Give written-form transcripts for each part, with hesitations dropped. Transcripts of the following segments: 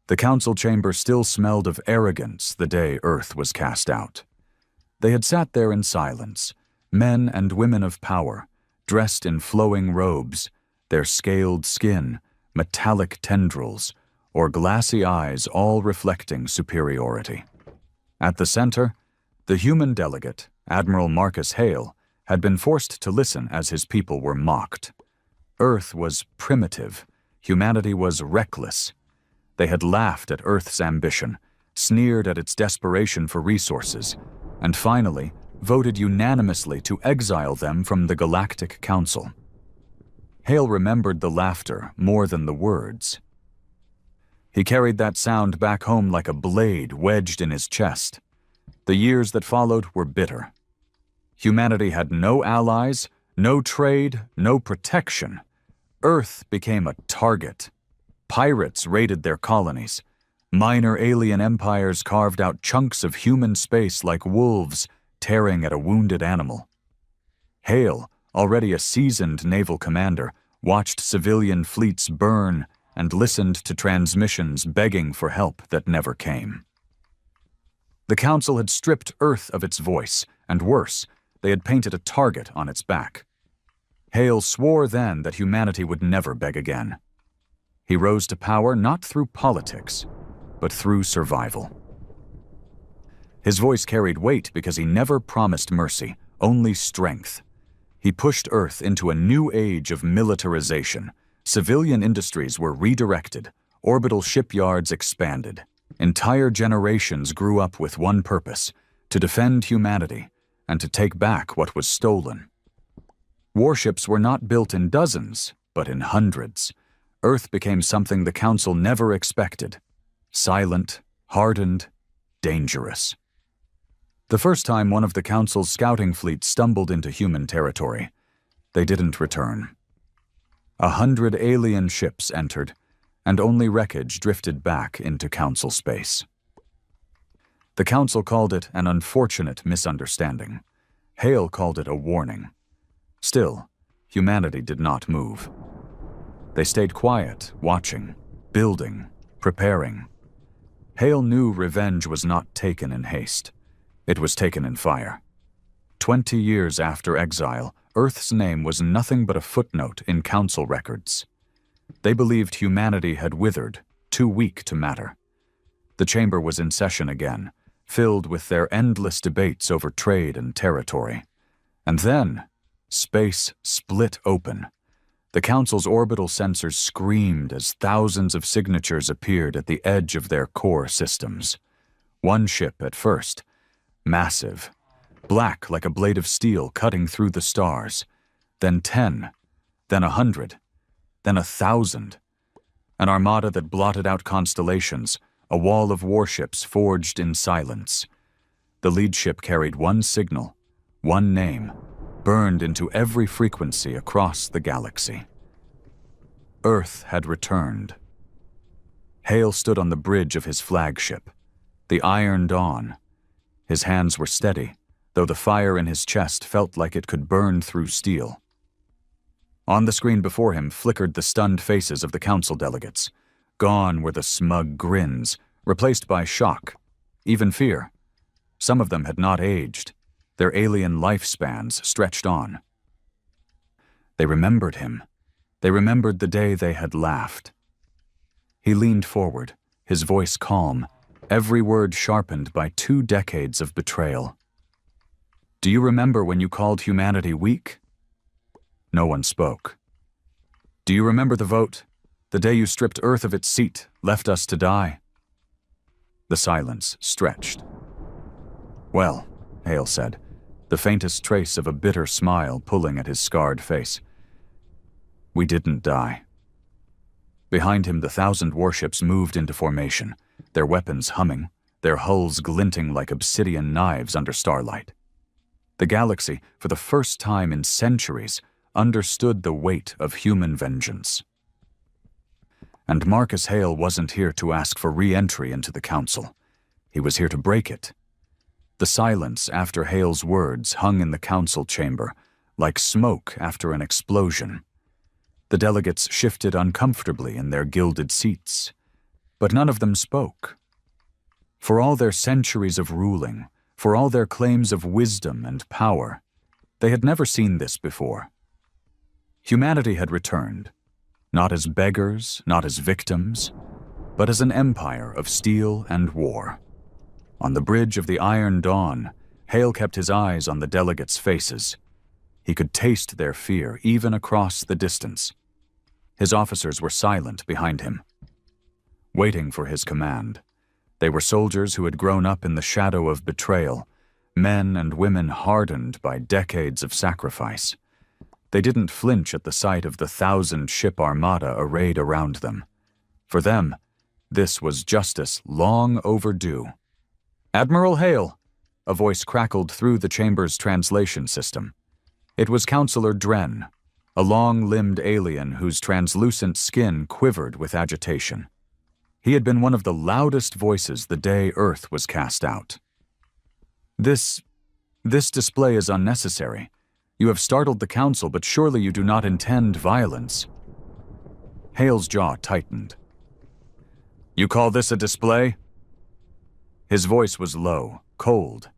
The council chamber still smelled of arrogance the day Earth was cast out. They had sat there in silence, men and women of power, dressed in flowing robes, their scaled skin, metallic tendrils, or glassy eyes all reflecting superiority. At the center, the human delegate, Admiral Marcus Hale, had been forced to listen as his people were mocked. Earth was primitive, humanity was reckless. They had laughed at Earth's ambition, sneered at its desperation for resources, and finally voted unanimously to exile them from the Galactic Council. Hale remembered the laughter more than the words. He carried that sound back home like a blade wedged in his chest. The years that followed were bitter. Humanity had no allies, no trade, no protection. Earth became a target. Pirates raided their colonies. Minor alien empires carved out chunks of human space like wolves tearing at a wounded animal. Hale, already a seasoned naval commander, watched civilian fleets burn and listened to transmissions begging for help that never came. The Council had stripped Earth of its voice, and worse, they had painted a target on its back. Hale swore then that humanity would never beg again. He rose to power not through politics, but through survival. His voice carried weight because he never promised mercy, only strength. He pushed Earth into a new age of militarization. Civilian industries were redirected, orbital shipyards expanded. Entire generations grew up with one purpose: to defend humanity and to take back what was stolen. Warships were not built in dozens, but in hundreds. Earth became something the Council never expected: silent, hardened, dangerous. The first time one of the Council's scouting fleets stumbled into human territory, they didn't return. 100 alien ships entered, and only wreckage drifted back into Council space. The Council called it an unfortunate misunderstanding. Hale called it a warning. Still, humanity did not move. They stayed quiet, watching, building, preparing. Hale knew revenge was not taken in haste. It was taken in fire. 20 years after exile, Earth's name was nothing but a footnote in Council records. They believed humanity had withered, too weak to matter. The chamber was in session again, filled with their endless debates over trade and territory. And then, space split open. The Council's orbital sensors screamed as thousands of signatures appeared at the edge of their core systems. One ship at first, massive, black like a blade of steel cutting through the stars, then 10, then 100, then 1,000. An armada that blotted out constellations, a wall of warships forged in silence. The lead ship carried one signal, one name, burned into every frequency across the galaxy. Earth had returned. Hale stood on the bridge of his flagship, the Iron Dawn. His hands were steady, though the fire in his chest felt like it could burn through steel. On the screen before him flickered the stunned faces of the Council delegates. Gone were the smug grins, replaced by shock, even fear. Some of them had not aged. Their alien lifespans stretched on. They remembered him. They remembered the day they had laughed. He leaned forward, his voice calm, every word sharpened by 2 decades of betrayal. "Do you remember when you called humanity weak?" No one spoke. "Do you remember the vote? The day you stripped Earth of its seat, left us to die?" The silence stretched. "Well," Hale said, the faintest trace of a bitter smile pulling at his scarred face, "we didn't die." Behind him, the 1,000 warships moved into formation, their weapons humming, their hulls glinting like obsidian knives under starlight. The galaxy, for the first time in centuries, understood the weight of human vengeance. And Marcus Hale wasn't here to ask for re-entry into the Council. He was here to break it. The silence after Hale's words hung in the Council chamber, like smoke after an explosion. The delegates shifted uncomfortably in their gilded seats. But none of them spoke. For all their centuries of ruling, for all their claims of wisdom and power, they had never seen this before. Humanity had returned, not as beggars, not as victims, but as an empire of steel and war. On the bridge of the Iron Dawn, Hale kept his eyes on the delegates' faces. He could taste their fear even across the distance. His officers were silent behind him, waiting for his command. They were soldiers who had grown up in the shadow of betrayal, men and women hardened by decades of sacrifice. They didn't flinch at the sight of the 1,000-ship armada arrayed around them. For them, this was justice long overdue. "Admiral Hale," a voice crackled through the chamber's translation system. It was Counselor Dren, a long-limbed alien whose translucent skin quivered with agitation. He had been one of the loudest voices the day Earth was cast out. This display is unnecessary. You have startled the Council, but surely you do not intend violence." Hale's jaw tightened. "You call this a display?" His voice was low, cold.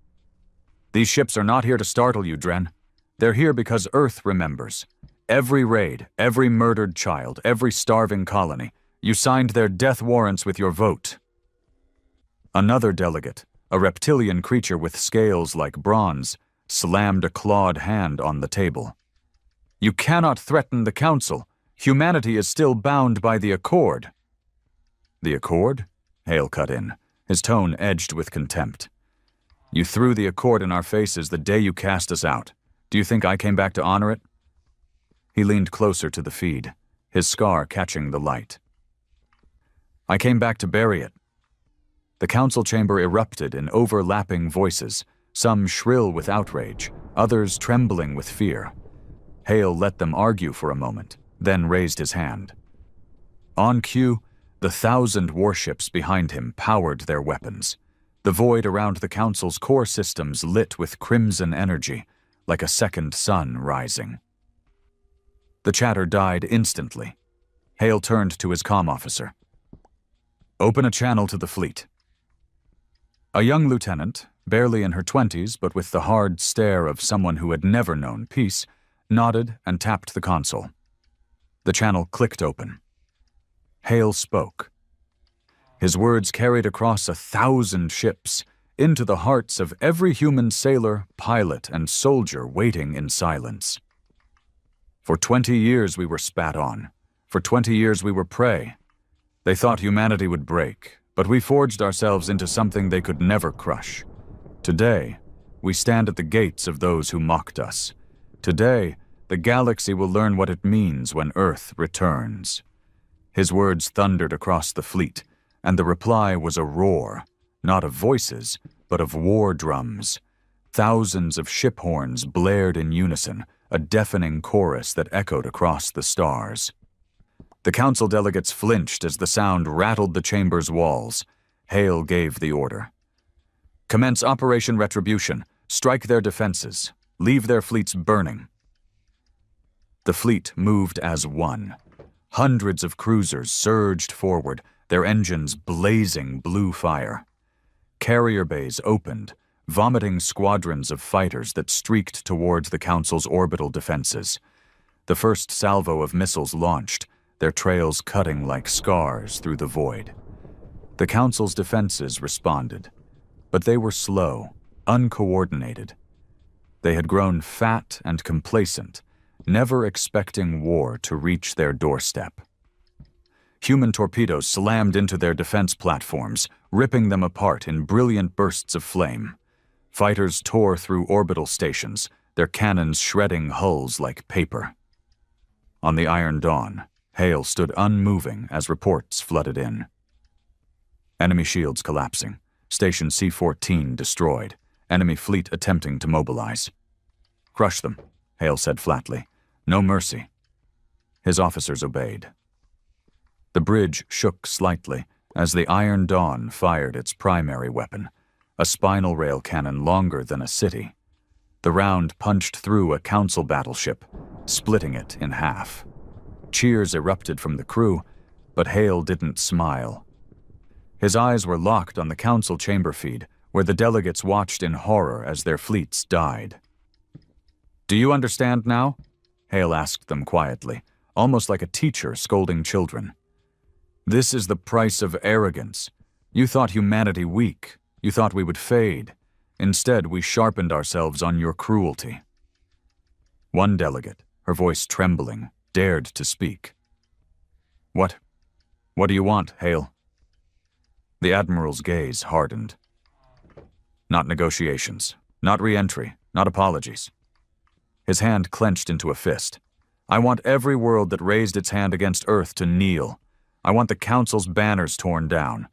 "These ships are not here to startle you, Dren. They're here because Earth remembers. Every raid, every murdered child, every starving colony. You signed their death warrants with your vote." Another delegate, a reptilian creature with scales like bronze, slammed a clawed hand on the table. "You cannot threaten the Council. Humanity is still bound by the Accord." "The Accord?" Hale cut in, his tone edged with contempt. "You threw the Accord in our faces the day you cast us out. Do you think I came back to honor it?" He leaned closer to the feed, his scar catching the light. "I came back to bury it." The council chamber erupted in overlapping voices, some shrill with outrage, others trembling with fear. Hale let them argue for a moment, then raised his hand. On cue, the 1,000 warships behind him powered their weapons. The void around the council's core systems lit with crimson energy, like a second sun rising. The chatter died instantly. Hale turned to his comm officer. "Open a channel to the fleet." A young lieutenant, barely in her 20s but with the hard stare of someone who had never known peace, nodded and tapped the console. The channel clicked open. Hale spoke. His words carried across 1,000 ships, into the hearts of every human sailor, pilot, and soldier waiting in silence. For 20 years we were spat on. For 20 years we were prey. They thought humanity would break, but we forged ourselves into something they could never crush. Today, we stand at the gates of those who mocked us. Today, the galaxy will learn what it means when Earth returns. His words thundered across the fleet, and the reply was a roar, not of voices, but of war drums. Thousands of ship horns blared in unison, a deafening chorus that echoed across the stars. The council delegates flinched as the sound rattled the chamber's walls. Hale gave the order. "Commence Operation Retribution. Strike their defenses. Leave their fleets burning." The fleet moved as one. Hundreds of cruisers surged forward, their engines blazing blue fire. Carrier bays opened, vomiting squadrons of fighters that streaked towards the Council's orbital defenses. The first salvo of missiles launched, their trails cutting like scars through the void. The Council's defenses responded, but they were slow, uncoordinated. They had grown fat and complacent, never expecting war to reach their doorstep. Human torpedoes slammed into their defense platforms, ripping them apart in brilliant bursts of flame. Fighters tore through orbital stations, their cannons shredding hulls like paper. On the Iron Dawn, Hale stood unmoving as reports flooded in. Enemy shields collapsing, Station C-14 destroyed, enemy fleet attempting to mobilize. "Crush them," Hale said flatly. "No mercy." His officers obeyed. The bridge shook slightly as the Iron Dawn fired its primary weapon, a spinal rail cannon longer than a city. The round punched through a council battleship, splitting it in half. Cheers erupted from the crew, but Hale didn't smile. His eyes were locked on the council chamber feed, where the delegates watched in horror as their fleets died. "Do you understand now?" Hale asked them quietly, almost like a teacher scolding children. "This is the price of arrogance. You thought humanity weak. You thought we would fade. Instead, we sharpened ourselves on your cruelty." One delegate, her voice trembling, dared to speak. What do you want, Hale?" The Admiral's gaze hardened. "Not negotiations, not re-entry, not apologies." His hand clenched into a fist. "I want every world that raised its hand against Earth to kneel. I want the Council's banners torn down.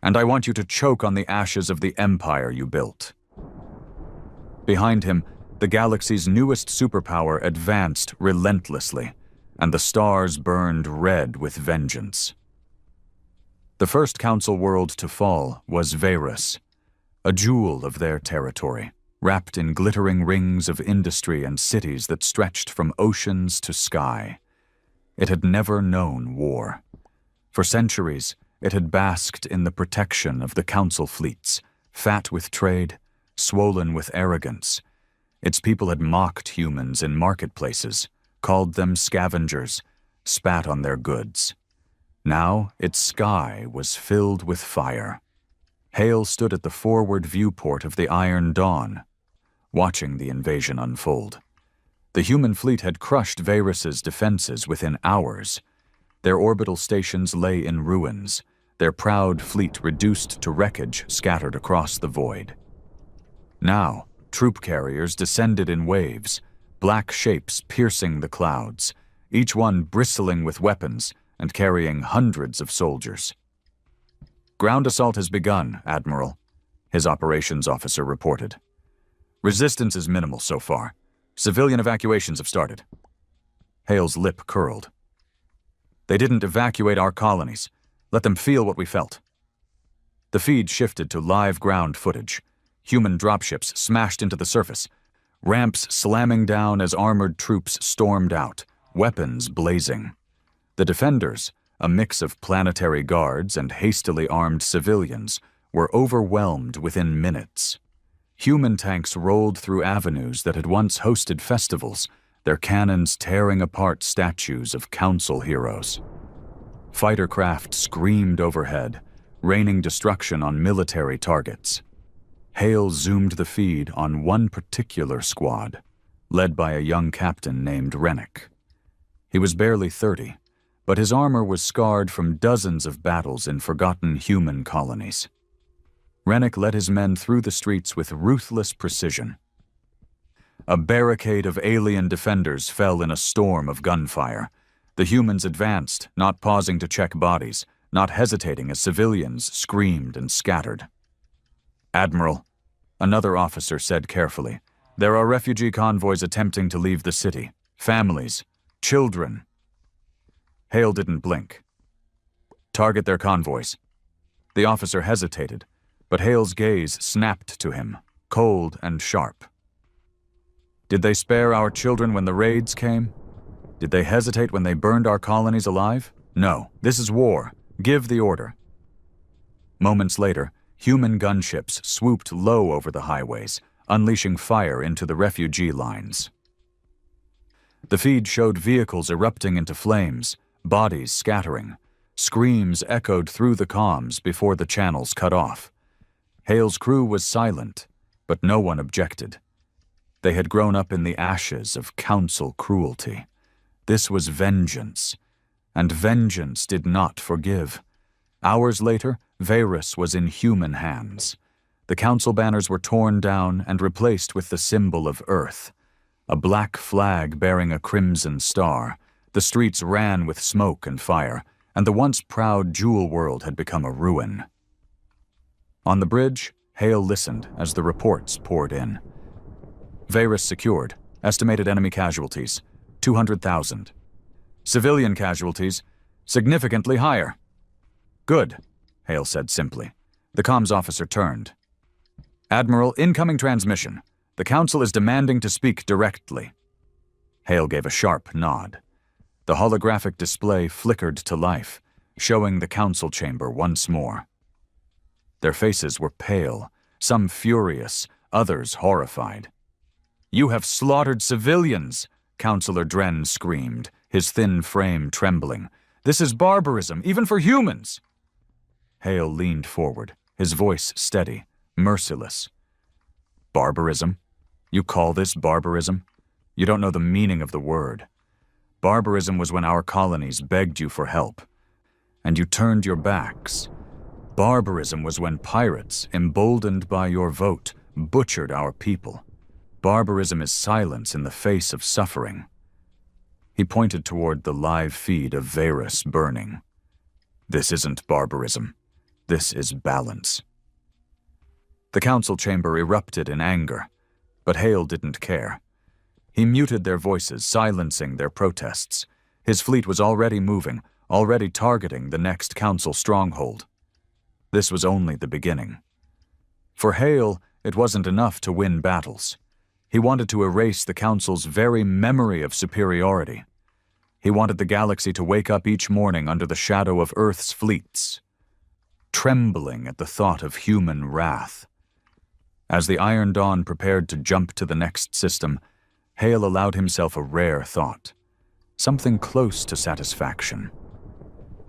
And I want you to choke on the ashes of the empire you built." Behind him, the galaxy's newest superpower advanced relentlessly, and the stars burned red with vengeance. The first Council world to fall was Verus, a jewel of their territory, wrapped in glittering rings of industry and cities that stretched from oceans to sky. It had never known war. For centuries, it had basked in the protection of the Council fleets, fat with trade, swollen with arrogance. Its people had mocked humans in marketplaces, called them scavengers, spat on their goods. Now its sky was filled with fire. Hale stood at the forward viewport of the Iron Dawn, watching the invasion unfold. The human fleet had crushed Verus's defenses within hours. Their orbital stations lay in ruins, their proud fleet reduced to wreckage scattered across the void. Now, troop carriers descended in waves, black shapes piercing the clouds, each one bristling with weapons and carrying hundreds of soldiers. "Ground assault has begun, Admiral," his operations officer reported. "Resistance is minimal so far. Civilian evacuations have started." Hale's lip curled. "They didn't evacuate our colonies. Let them feel what we felt." The feed shifted to live ground footage. Human dropships smashed into the surface, ramps slamming down as armored troops stormed out, weapons blazing. The defenders, a mix of planetary guards and hastily armed civilians, were overwhelmed within minutes. Human tanks rolled through avenues that had once hosted festivals, their cannons tearing apart statues of Council heroes. Fighter craft screamed overhead, raining destruction on military targets. Hale zoomed the feed on one particular squad, led by a young captain named Rennick. He was barely 30, but his armor was scarred from dozens of battles in forgotten human colonies. Rennick led his men through the streets with ruthless precision. A barricade of alien defenders fell in a storm of gunfire. The humans advanced, not pausing to check bodies, not hesitating as civilians screamed and scattered. "Admiral," another officer said carefully, "there are refugee convoys attempting to leave the city. Families, children." Hale didn't blink. "Target their convoys." The officer hesitated, but Hale's gaze snapped to him, cold and sharp. "Did they spare our children when the raids came? Did they hesitate when they burned our colonies alive? No, this is war. Give the order." Moments later, human gunships swooped low over the highways, unleashing fire into the refugee lines. The feed showed vehicles erupting into flames, bodies scattering. Screams echoed through the comms before the channels cut off. Hale's crew was silent, but no one objected. They had grown up in the ashes of Council cruelty. This was vengeance, and vengeance did not forgive. Hours later, Verus was in human hands. The Council banners were torn down and replaced with the symbol of Earth, a black flag bearing a crimson star. The streets ran with smoke and fire, and the once proud jewel world had become a ruin. On the bridge, Hale listened as the reports poured in. Verus secured, estimated enemy casualties, 200,000. Civilian casualties, significantly higher. "Good," Hale said simply. The comms officer turned. "Admiral, incoming transmission. The Council is demanding to speak directly." Hale gave a sharp nod. The holographic display flickered to life, showing the Council chamber once more. Their faces were pale, some furious, others horrified. "You have slaughtered civilians," Counselor Dren screamed, his thin frame trembling. "This is barbarism, even for humans." Hale leaned forward, his voice steady, merciless. "Barbarism? You call this barbarism? You don't know the meaning of the word. Barbarism was when our colonies begged you for help, and you turned your backs. Barbarism was when pirates, emboldened by your vote, butchered our people. Barbarism is silence in the face of suffering." He pointed toward the live feed of Varus burning. "This isn't barbarism. This is balance." The council chamber erupted in anger, but Hale didn't care. He muted their voices, silencing their protests. His fleet was already moving, already targeting the next council stronghold. This was only the beginning. For Hale, it wasn't enough to win battles. He wanted to erase the council's very memory of superiority. He wanted the galaxy to wake up each morning under the shadow of Earth's fleets, trembling at the thought of human wrath. As the Iron Dawn prepared to jump to the next system, Hale allowed himself a rare thought, something close to satisfaction.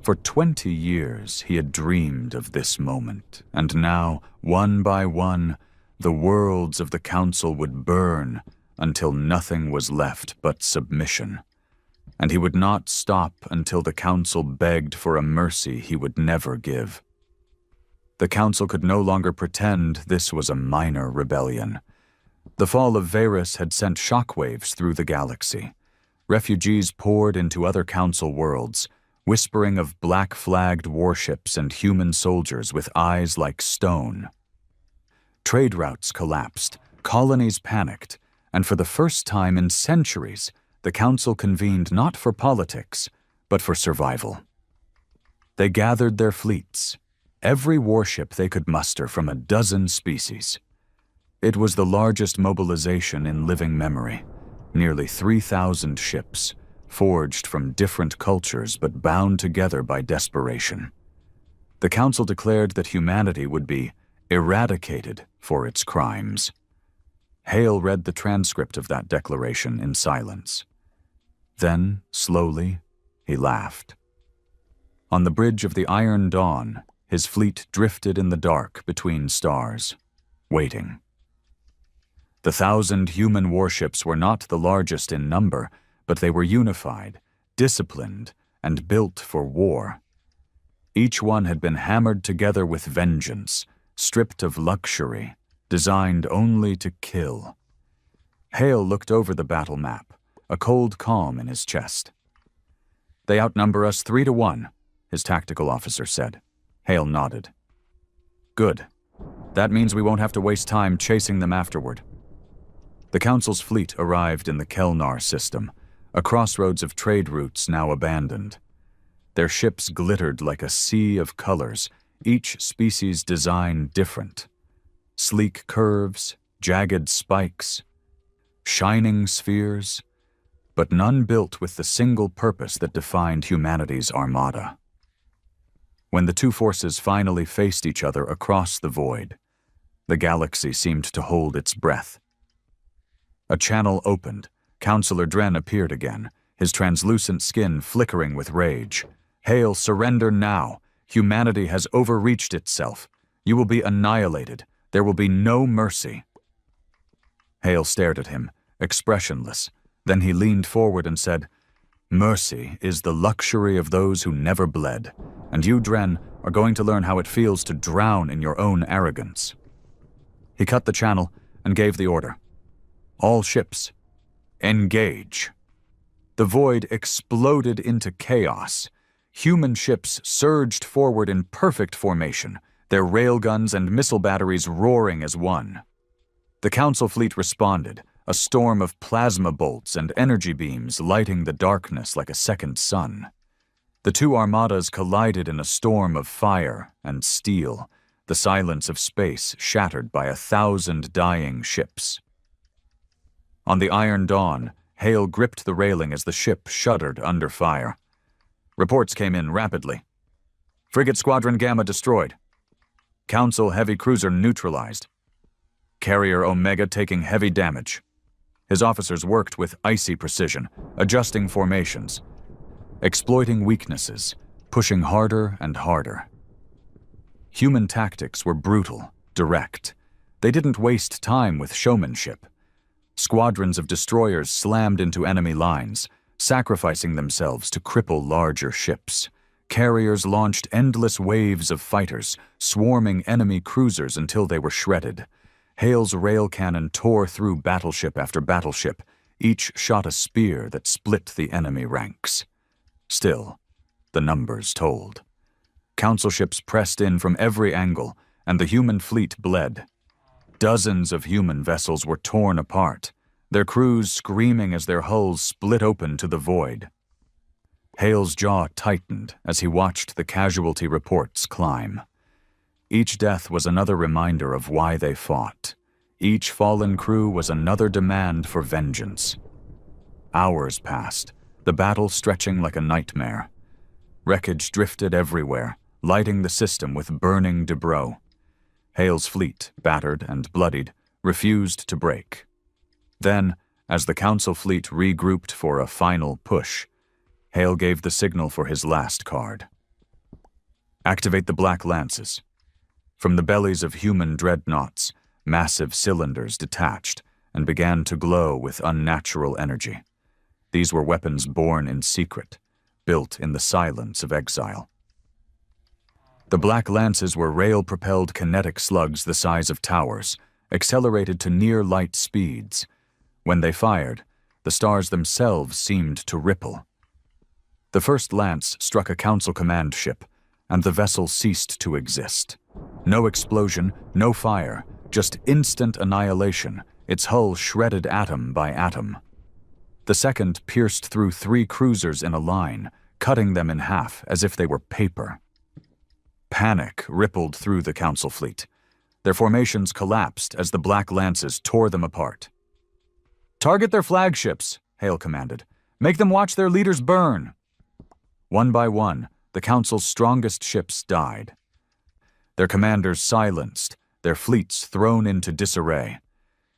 For 20 years he had dreamed of this moment, and now, one by one, the worlds of the council would burn until nothing was left but submission. And he would not stop until the council begged for a mercy he would never give. The council could no longer pretend this was a minor rebellion. The fall of Varus had sent shockwaves through the galaxy. Refugees poured into other council worlds, whispering of black-flagged warships and human soldiers with eyes like stone. Trade routes collapsed, colonies panicked, and for the first time in centuries, the council convened not for politics, but for survival. They gathered their fleets, every warship they could muster from a dozen species. It was the largest mobilization in living memory, nearly 3,000 ships, forged from different cultures but bound together by desperation. The council declared that humanity would be eradicated for its crimes. Hale read the transcript of that declaration in silence. Then, slowly, he laughed. On the bridge of the Iron Dawn, his fleet drifted in the dark between stars, waiting. The 1,000 human warships were not the largest in number, but they were unified, disciplined, and built for war. Each one had been hammered together with vengeance, stripped of luxury, designed only to kill. Hale looked over the battle map, a cold calm in his chest. "They outnumber us 3-1, his tactical officer said. Hale nodded. "Good. That means we won't have to waste time chasing them afterward." The council's fleet arrived in the Kelnar system, a crossroads of trade routes now abandoned. Their ships glittered like a sea of colors, each species' design different. Sleek curves, jagged spikes, shining spheres, but none built with the single purpose that defined humanity's armada. When the two forces finally faced each other across the void, the galaxy seemed to hold its breath. A channel opened. Counselor Dren appeared again, his translucent skin flickering with rage. "Hale, surrender now. Humanity has overreached itself. You will be annihilated. There will be no mercy." Hale stared at him, expressionless. Then he leaned forward and said, "Mercy is the luxury of those who never bled, and you, Dren, are going to learn how it feels to drown in your own arrogance." He cut the channel and gave the order. "All ships, engage." The void exploded into chaos. Human ships surged forward in perfect formation, their railguns and missile batteries roaring as one. The council fleet responded, a storm of plasma bolts and energy beams lighting the darkness like a second sun. The two armadas collided in a storm of fire and steel, the silence of space shattered by 1,000 dying ships. On the Iron Dawn, Hale gripped the railing as the ship shuddered under fire. Reports came in rapidly. "Frigate Squadron Gamma destroyed." Council heavy cruiser neutralized. Carrier Omega taking heavy damage. His officers worked with icy precision, adjusting formations, exploiting weaknesses, pushing harder and harder. Human tactics were brutal, direct. They didn't waste time with showmanship. Squadrons of destroyers slammed into enemy lines, sacrificing themselves to cripple larger ships. Carriers launched endless waves of fighters, swarming enemy cruisers until they were shredded. Hale's rail cannon tore through battleship after battleship. Each shot a spear that split the enemy ranks. Still, the numbers told. Council ships pressed in from every angle, and the human fleet bled. Dozens of human vessels were torn apart, their crews screaming as their hulls split open to the void. Hale's jaw tightened as he watched the casualty reports climb. Each death was another reminder of why they fought. Each fallen crew was another demand for vengeance. Hours passed, the battle stretching like a nightmare. Wreckage drifted everywhere, lighting the system with burning debris. Hale's fleet, battered and bloodied, refused to break. Then, as the Council fleet regrouped for a final push, Hale gave the signal for his last card. Activate the Black Lances. From the bellies of human dreadnoughts, massive cylinders detached and began to glow with unnatural energy. These were weapons born in secret, built in the silence of exile. The Black Lances were rail-propelled kinetic slugs the size of towers, accelerated to near-light speeds. When they fired, the stars themselves seemed to ripple. The first lance struck a Council command ship, and the vessel ceased to exist. No explosion, no fire, just instant annihilation, its hull shredded atom by atom. The second pierced through 3 cruisers in a line, cutting them in half as if they were paper. Panic rippled through the Council fleet. Their formations collapsed as the Black Lances tore them apart. "Target their flagships," Hale commanded. "Make them watch their leaders burn." One by one, the Council's strongest ships died. Their commanders silenced, their fleets thrown into disarray.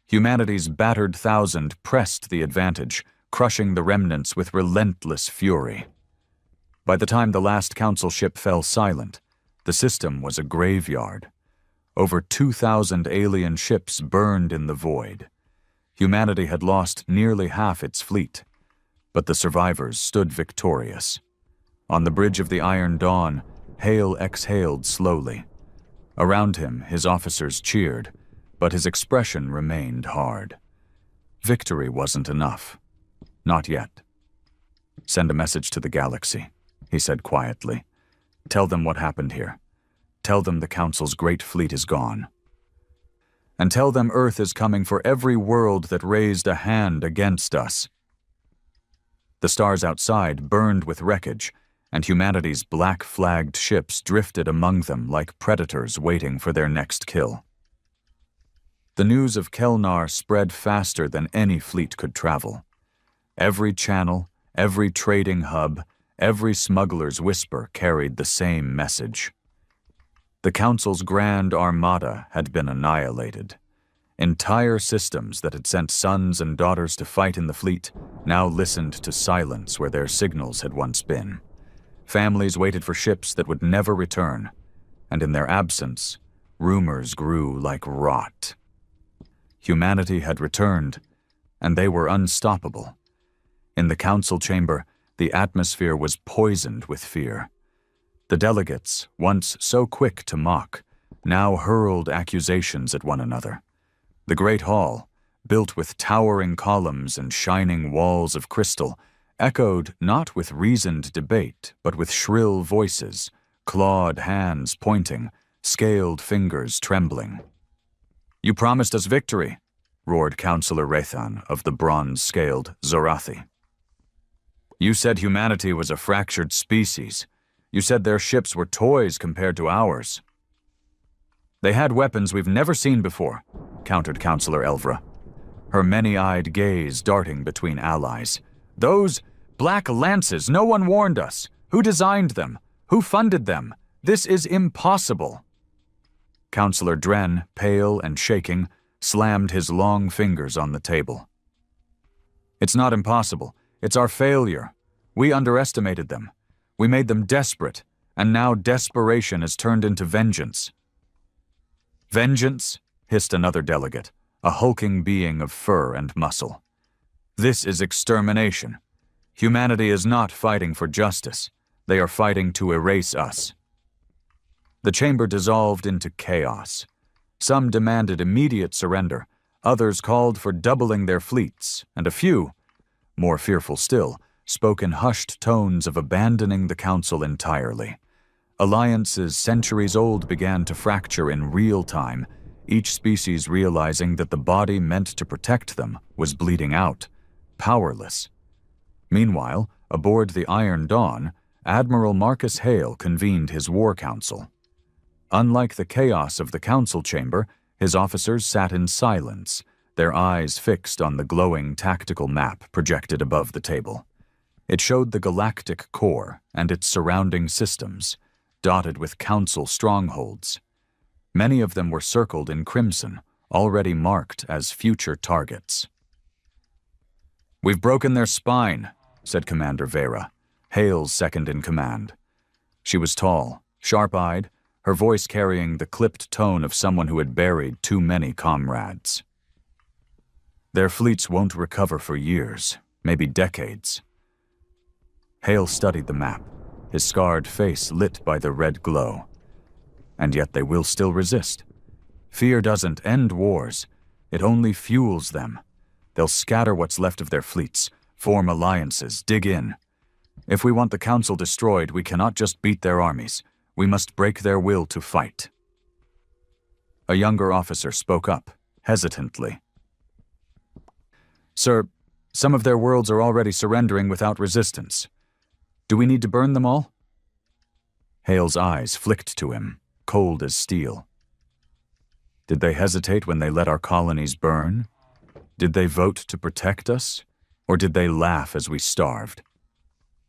Humanity's battered 1,000 pressed the advantage, crushing the remnants with relentless fury. By the time the last Council ship fell silent, the system was a graveyard. Over 2,000 alien ships burned in the void. Humanity had lost nearly half its fleet, but the survivors stood victorious. On the bridge of the Iron Dawn, Hale exhaled slowly. Around him, his officers cheered, but his expression remained hard. Victory wasn't enough. Not yet. "Send a message to the galaxy," he said quietly. "Tell them what happened here. Tell them the Council's great fleet is gone. And tell them Earth is coming for every world that raised a hand against us." The stars outside burned with wreckage, and humanity's black-flagged ships drifted among them like predators waiting for their next kill. The news of Kelnar spread faster than any fleet could travel. Every channel, every trading hub, every smuggler's whisper carried the same message. The Council's Grand Armada had been annihilated. Entire systems that had sent sons and daughters to fight in the fleet now listened to silence where their signals had once been. Families waited for ships that would never return, and in their absence, rumors grew like rot. Humanity had returned, and they were unstoppable. In the Council chamber, the atmosphere was poisoned with fear. The delegates, once so quick to mock, now hurled accusations at one another. The Great Hall, built with towering columns and shining walls of crystal, echoed not with reasoned debate, but with shrill voices, clawed hands pointing, scaled fingers trembling. "You promised us victory," roared Councillor Rathan of the bronze-scaled Zorathi. "You said humanity was a fractured species. You said their ships were toys compared to ours." "They had weapons we've never seen before," countered Councillor Elvra, her many-eyed gaze darting between allies. "Those Black Lances, no one warned us. Who designed them? Who funded them? This is impossible." Councillor Dren, pale and shaking, slammed his long fingers on the table. "It's not impossible. It's our failure. We underestimated them. We made them desperate, and now desperation has turned into vengeance." "Vengeance?" hissed another delegate, a hulking being of fur and muscle. "This is extermination. Humanity is not fighting for justice. They are fighting to erase us." The chamber dissolved into chaos. Some demanded immediate surrender, others called for doubling their fleets, and a few, more fearful still, spoke in hushed tones of abandoning the council entirely. Alliances centuries old began to fracture in real time, each species realizing that the body meant to protect them was bleeding out, powerless. Meanwhile, aboard the Iron Dawn, Admiral Marcus Hale convened his war council. Unlike the chaos of the council chamber, his officers sat in silence, their eyes fixed on the glowing tactical map projected above the table. It showed the galactic core and its surrounding systems, dotted with council strongholds. Many of them were circled in crimson, already marked as future targets. "We've broken their spine," said Commander Vera, Hale's second-in-command. She was tall, sharp-eyed, her voice carrying the clipped tone of someone who had buried too many comrades. "Their fleets won't recover for years, maybe decades." Hale studied the map, his scarred face lit by the red glow. "And yet they will still resist. Fear doesn't end wars, it only fuels them. They'll scatter what's left of their fleets, form alliances, dig in. If we want the council destroyed, we cannot just beat their armies. We must break their will to fight." A younger officer spoke up, hesitantly. "Sir, some of their worlds are already surrendering without resistance. Do we need to burn them all?" Hale's eyes flicked to him, cold as steel. "Did they hesitate when they let our colonies burn? Did they vote to protect us? Or did they laugh as we starved?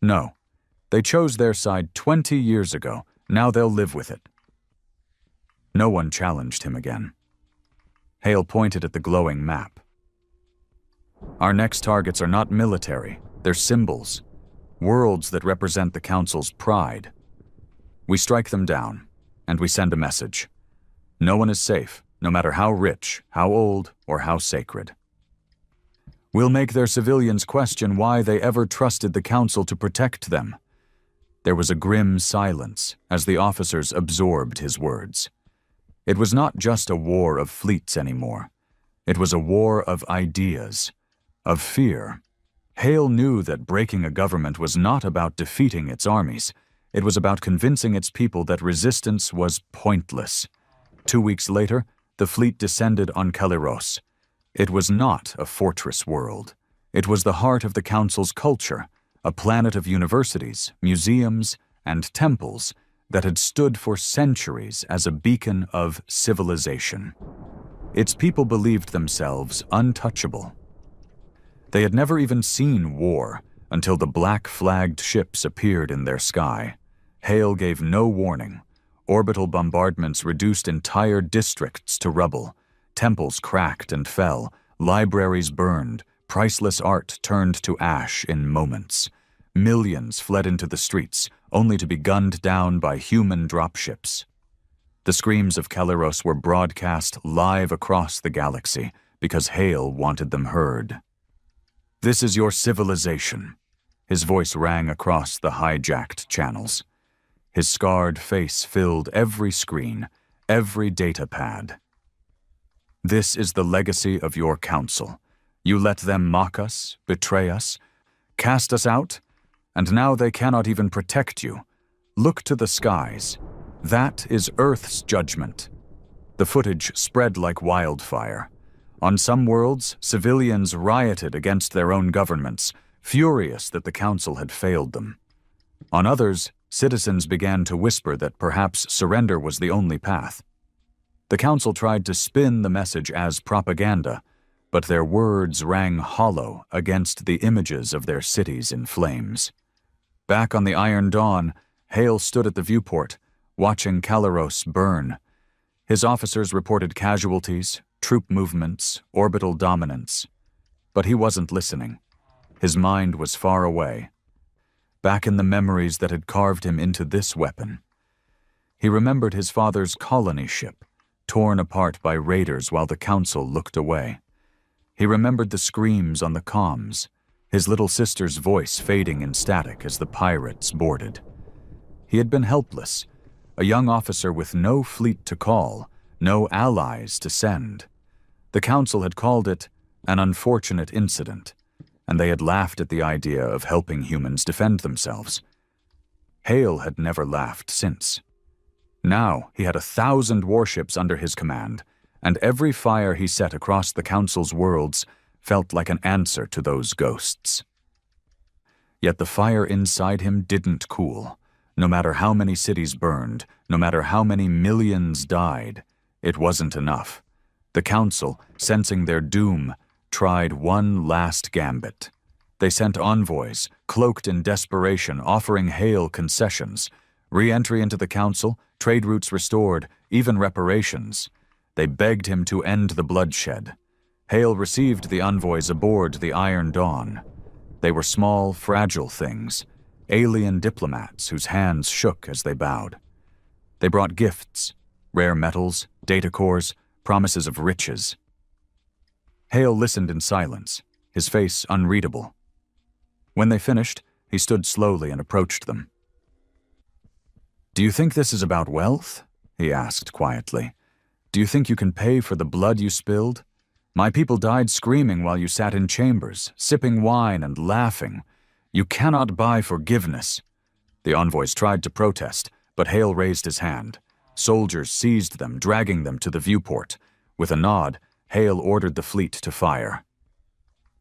No. They chose their side 20 years ago. Now they'll live with it." No one challenged him again. Hale pointed at the glowing map. "Our next targets are not military. They're symbols. Worlds that represent the Council's pride. We strike them down, and we send a message. No one is safe, no matter how rich, how old, or how sacred. We'll make their civilians question why they ever trusted the Council to protect them." There was a grim silence as the officers absorbed his words. It was not just a war of fleets anymore. It was a war of ideas, of fear. Hale knew that breaking a government was not about defeating its armies. It was about convincing its people that resistance was pointless. 2 weeks later, the fleet descended on Kaliros. It was not a fortress world. It was the heart of the Council's culture, a planet of universities, museums, and temples that had stood for centuries as a beacon of civilization. Its people believed themselves untouchable. They had never even seen war until the black-flagged ships appeared in their sky. Hale gave no warning. Orbital bombardments reduced entire districts to rubble. Temples cracked and fell, libraries burned, priceless art turned to ash in moments. Millions fled into the streets, only to be gunned down by human dropships. The screams of Kaliros were broadcast live across the galaxy because Hale wanted them heard. "This is your civilization." His voice rang across the hijacked channels. His scarred face filled every screen, every data pad. "This is the legacy of your council. You let them mock us, betray us, cast us out, and now they cannot even protect you. Look to the skies. That is Earth's judgment." The footage spread like wildfire. On some worlds, civilians rioted against their own governments, furious that the council had failed them. On others, citizens began to whisper that perhaps surrender was the only path. The council tried to spin the message as propaganda, but their words rang hollow against the images of their cities in flames. Back on the Iron Dawn, Hale stood at the viewport, watching Kaliros burn. His officers reported casualties, troop movements, orbital dominance. But he wasn't listening. His mind was far away, back in the memories that had carved him into this weapon. He remembered his father's colony ship, torn apart by raiders while the council looked away. He remembered the screams on the comms, his little sister's voice fading in static as the pirates boarded. He had been helpless, a young officer with no fleet to call, no allies to send. The council had called it an unfortunate incident, and they had laughed at the idea of helping humans defend themselves. Hale had never laughed since. Now he had 1,000 warships under his command, and every fire he set across the council's worlds felt like an answer to those ghosts. Yet the fire inside him didn't cool. No matter how many cities burned, no matter how many millions died, it wasn't enough. The council, sensing their doom, tried one last gambit. They sent envoys, cloaked in desperation, offering Hale concessions, re-entry into the council, trade routes restored, even reparations. They begged him to end the bloodshed. Hale received the envoys aboard the Iron Dawn. They were small, fragile things, alien diplomats whose hands shook as they bowed. They brought gifts, rare metals, data cores, promises of riches. Hale listened in silence, his face unreadable. When they finished, he stood slowly and approached them. "Do you think this is about wealth?" he asked quietly. "Do you think you can pay for the blood you spilled? My people died screaming while you sat in chambers, sipping wine and laughing. You cannot buy forgiveness." The envoys tried to protest, but Hale raised his hand. Soldiers seized them, dragging them to the viewport. With a nod, Hale ordered the fleet to fire.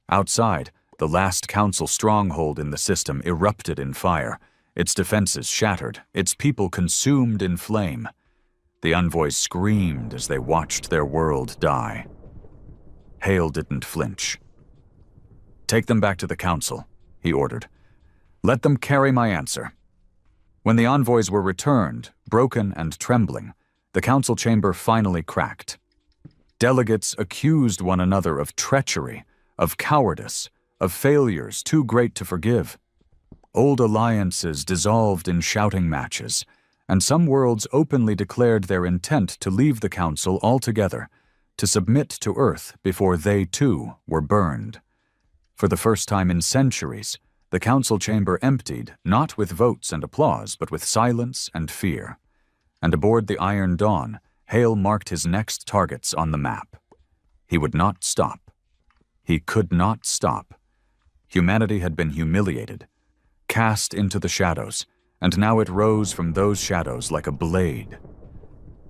Outside, the last council stronghold in the system erupted in fire, its defenses shattered, its people consumed in flame. The envoys screamed as they watched their world die. Hale didn't flinch. "Take them back to the council," he ordered. "Let them carry my answer." When the envoys were returned, broken and trembling, the council chamber finally cracked. Delegates accused one another of treachery, of cowardice, of failures too great to forgive. Old alliances dissolved in shouting matches, and some worlds openly declared their intent to leave the council altogether, to submit to Earth before they too were burned. For the first time in centuries, the council chamber emptied, not with votes and applause, but with silence and fear. And aboard the Iron Dawn, Hale marked his next targets on the map. He would not stop. He could not stop. Humanity had been humiliated, cast into the shadows, and now it rose from those shadows like a blade.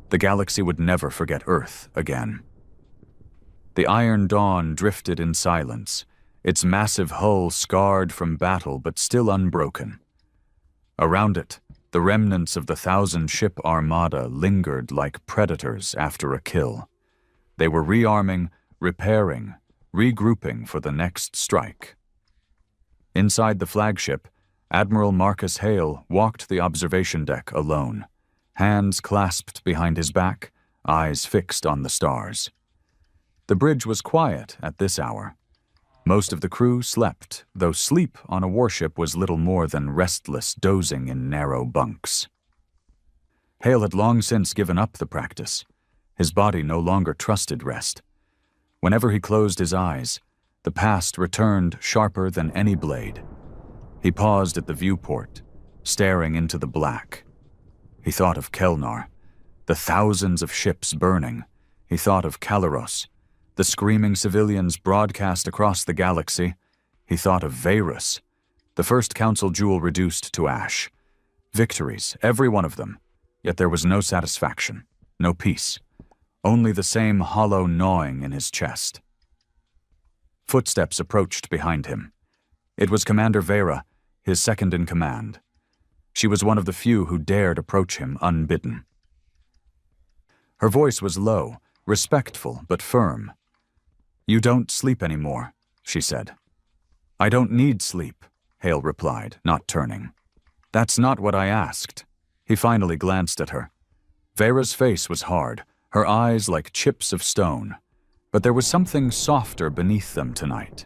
The galaxy would never forget Earth again. The Iron Dawn drifted in silence, its massive hull scarred from battle but still unbroken. Around it, the remnants of the 1,000-ship armada lingered like predators after a kill. They were rearming, repairing, regrouping for the next strike. Inside the flagship, Admiral Marcus Hale walked the observation deck alone, hands clasped behind his back, eyes fixed on the stars. The bridge was quiet at this hour. Most of the crew slept, though sleep on a warship was little more than restless dozing in narrow bunks. Hale had long since given up the practice. His body no longer trusted rest. Whenever he closed his eyes, the past returned sharper than any blade. He paused at the viewport, staring into the black. He thought of Kelnar, the thousands of ships burning. He thought of Kalaros, the screaming civilians broadcast across the galaxy. He thought of Varus, the first council jewel reduced to ash. Victories, every one of them, yet there was no satisfaction, no peace, only the same hollow gnawing in his chest. Footsteps approached behind him. It was Commander Vera, his second in command. She was one of the few who dared approach him unbidden. Her voice was low, respectful but firm. "You don't sleep anymore," she said. "I don't need sleep," Hale replied, not turning. "That's not what I asked." He finally glanced at her. Vera's face was hard, her eyes like chips of stone, but there was something softer beneath them tonight.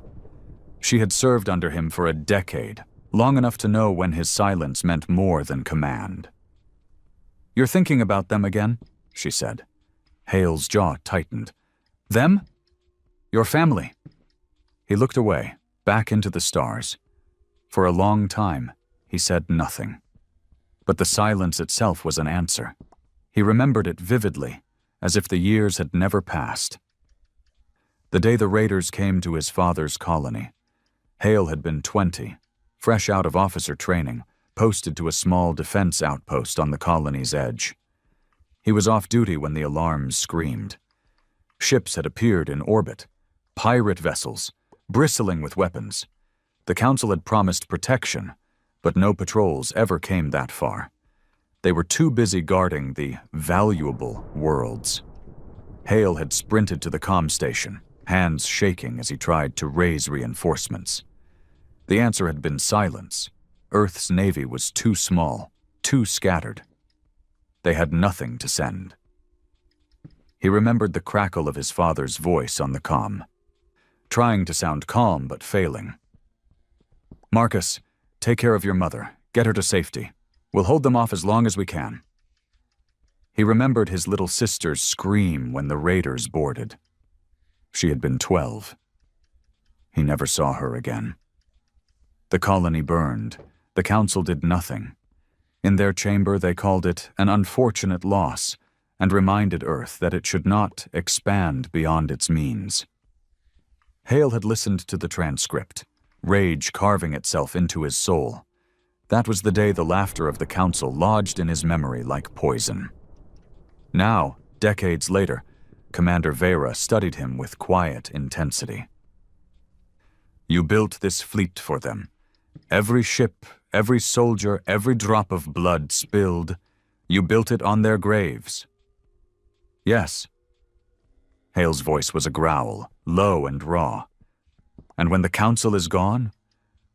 She had served under him for a decade, long enough to know when his silence meant more than command. "You're thinking about them again?" she said. Hale's jaw tightened. "Them? Your family?" He looked away, back into the stars. For a long time, he said nothing. But the silence itself was an answer. He remembered it vividly, as if the years had never passed. The day the raiders came to his father's colony, Hale had been 20, fresh out of officer training, posted to a small defense outpost on the colony's edge. He was off duty when the alarms screamed. Ships had appeared in orbit, pirate vessels, bristling with weapons. The Council had promised protection, but no patrols ever came that far. They were too busy guarding the valuable worlds. Hale had sprinted to the comm station, hands shaking as he tried to raise reinforcements. The answer had been silence. Earth's navy was too small, too scattered. They had nothing to send. He remembered the crackle of his father's voice on the comm, trying to sound calm but failing. "Marcus, take care of your mother. Get her to safety. We'll hold them off as long as we can." He remembered his little sister's scream when the raiders boarded. She had been 12. He never saw her again. The colony burned. The Council did nothing. In their chamber, they called it an unfortunate loss and reminded Earth that it should not expand beyond its means. Hale had listened to the transcript, rage carving itself into his soul. That was the day the laughter of the Council lodged in his memory like poison. Now, decades later, Commander Vera studied him with quiet intensity. "You built this fleet for them. Every ship, every soldier, every drop of blood spilled, you built it on their graves." "Yes." Hale's voice was a growl, low and raw. "And when the Council is gone?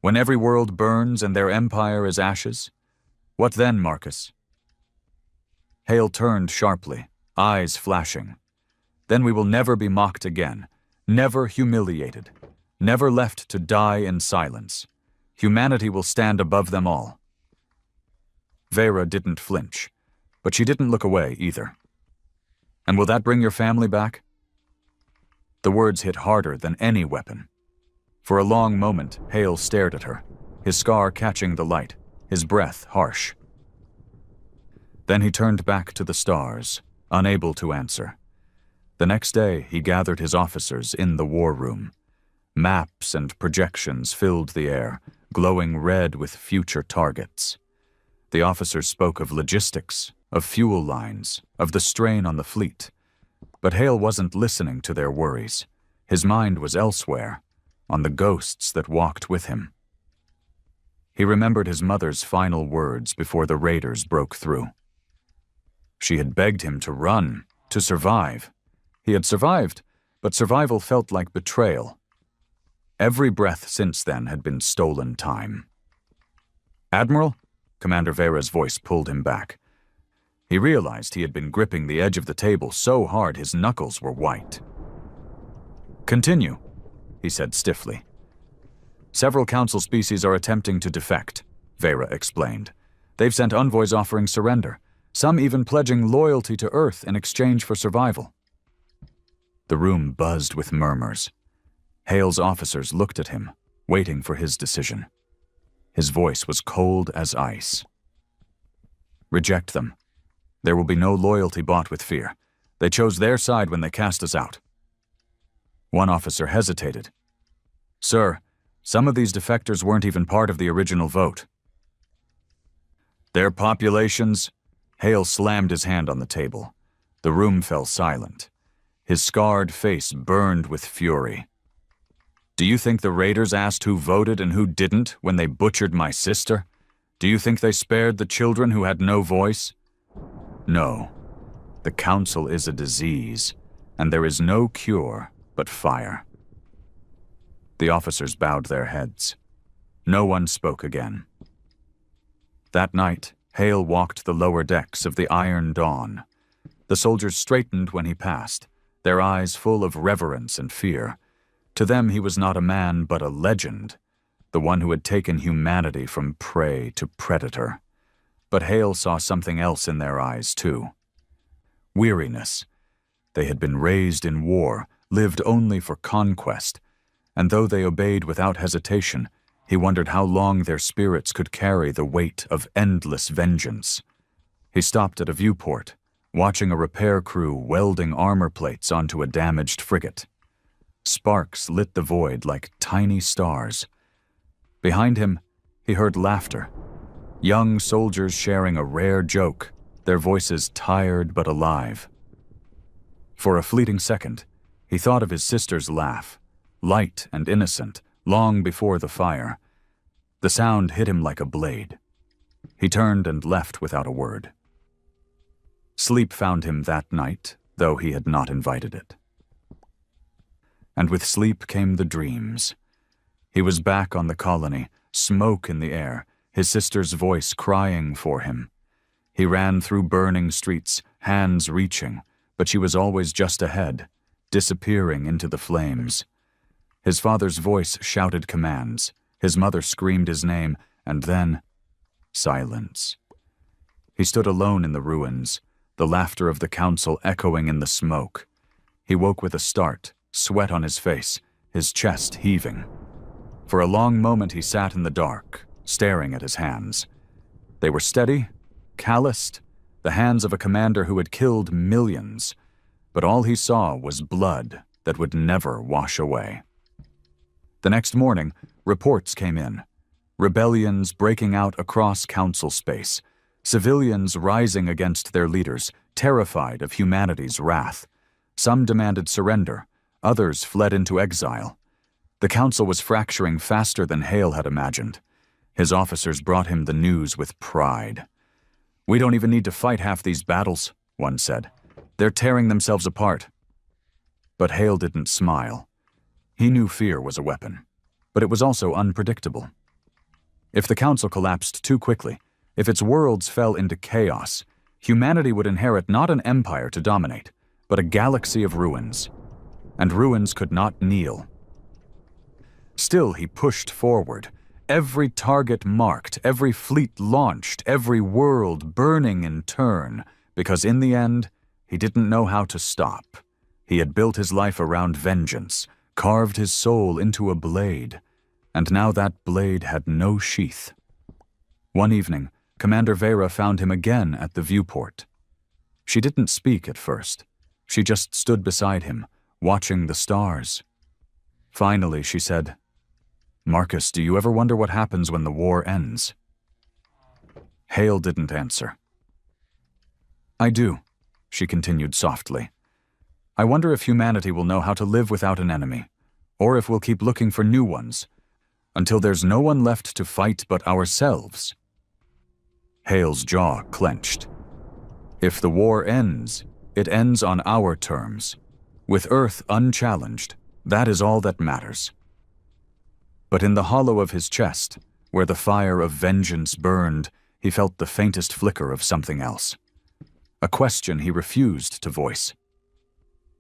When every world burns and their empire is ashes? What then, Marcus?" Hale turned sharply, eyes flashing. "Then we will never be mocked again, never humiliated, never left to die in silence. Humanity will stand above them all." Vera didn't flinch, but she didn't look away either. "And will that bring your family back?" The words hit harder than any weapon. For a long moment, Hale stared at her, his scar catching the light, his breath harsh. Then he turned back to the stars, unable to answer. The next day, he gathered his officers in the war room. Maps and projections filled the air, glowing red with future targets. The officers spoke of logistics, of fuel lines, of the strain on the fleet. But Hale wasn't listening to their worries. His mind was elsewhere, on the ghosts that walked with him. He remembered his mother's final words before the raiders broke through. She had begged him to run, to survive. He had survived, but survival felt like betrayal. Every breath since then had been stolen time. "Admiral?" Commander Vera's voice pulled him back. He realized he had been gripping the edge of the table so hard his knuckles were white. "Continue," he said stiffly. "Several Council species are attempting to defect," Vera explained. "They've sent envoys offering surrender, some even pledging loyalty to Earth in exchange for survival." The room buzzed with murmurs. Hale's officers looked at him, waiting for his decision. His voice was cold as ice. "Reject them. There will be no loyalty bought with fear. They chose their side when they cast us out." One officer hesitated. "Sir, some of these defectors weren't even part of the original vote." "Their populations?" Hale slammed his hand on the table. The room fell silent. His scarred face burned with fury. "Do you think the raiders asked who voted and who didn't when they butchered my sister? Do you think they spared the children who had no voice? No. The Council is a disease, and there is no cure but fire." The officers bowed their heads. No one spoke again. That night, Hale walked the lower decks of the Iron Dawn. The soldiers straightened when he passed, their eyes full of reverence and fear. To them he was not a man but a legend, the one who had taken humanity from prey to predator. But Hale saw something else in their eyes, too. Weariness. They had been raised in war, lived only for conquest, and though they obeyed without hesitation, he wondered how long their spirits could carry the weight of endless vengeance. He stopped at a viewport, watching a repair crew welding armor plates onto a damaged frigate. Sparks lit the void like tiny stars. Behind him, he heard laughter. Young soldiers sharing a rare joke, their voices tired but alive. For a fleeting second, he thought of his sister's laugh, light and innocent, long before the fire. The sound hit him like a blade. He turned and left without a word. Sleep found him that night, though he had not invited it. And with sleep came the dreams. He was back on the colony, smoke in the air, his sister's voice crying for him. He ran through burning streets, hands reaching, but she was always just ahead, disappearing into the flames. His father's voice shouted commands, his mother screamed his name, and then silence. He stood alone in the ruins, the laughter of the council echoing in the smoke. He woke with a start, sweat on his face, his chest heaving. For a long moment he sat in the dark, staring at his hands. They were steady, calloused, the hands of a commander who had killed millions, but all he saw was blood that would never wash away. The next morning, reports came in. Rebellions breaking out across council space, civilians rising against their leaders, terrified of humanity's wrath. Some demanded surrender, others fled into exile. The council was fracturing faster than Hale had imagined. His officers brought him the news with pride. "We don't even need to fight half these battles," one said. "They're tearing themselves apart." But Hale didn't smile. He knew fear was a weapon, but it was also unpredictable. If the council collapsed too quickly, if its worlds fell into chaos, humanity would inherit not an empire to dominate, but a galaxy of ruins. And ruins could not kneel. Still he pushed forward, every target marked, every fleet launched, every world burning in turn, because in the end, he didn't know how to stop. He had built his life around vengeance, carved his soul into a blade, and now that blade had no sheath. One evening, Commander Vera found him again at the viewport. She didn't speak at first. She just stood beside him, watching the stars. Finally, she said, "Marcus, do you ever wonder what happens when the war ends?" Hale didn't answer. "I do," she continued softly. "I wonder if humanity will know how to live without an enemy, or if we'll keep looking for new ones, until there's no one left to fight but ourselves." Hale's jaw clenched. "If the war ends, it ends on our terms. With Earth unchallenged, that is all that matters." But in the hollow of his chest, where the fire of vengeance burned, he felt the faintest flicker of something else. A question he refused to voice.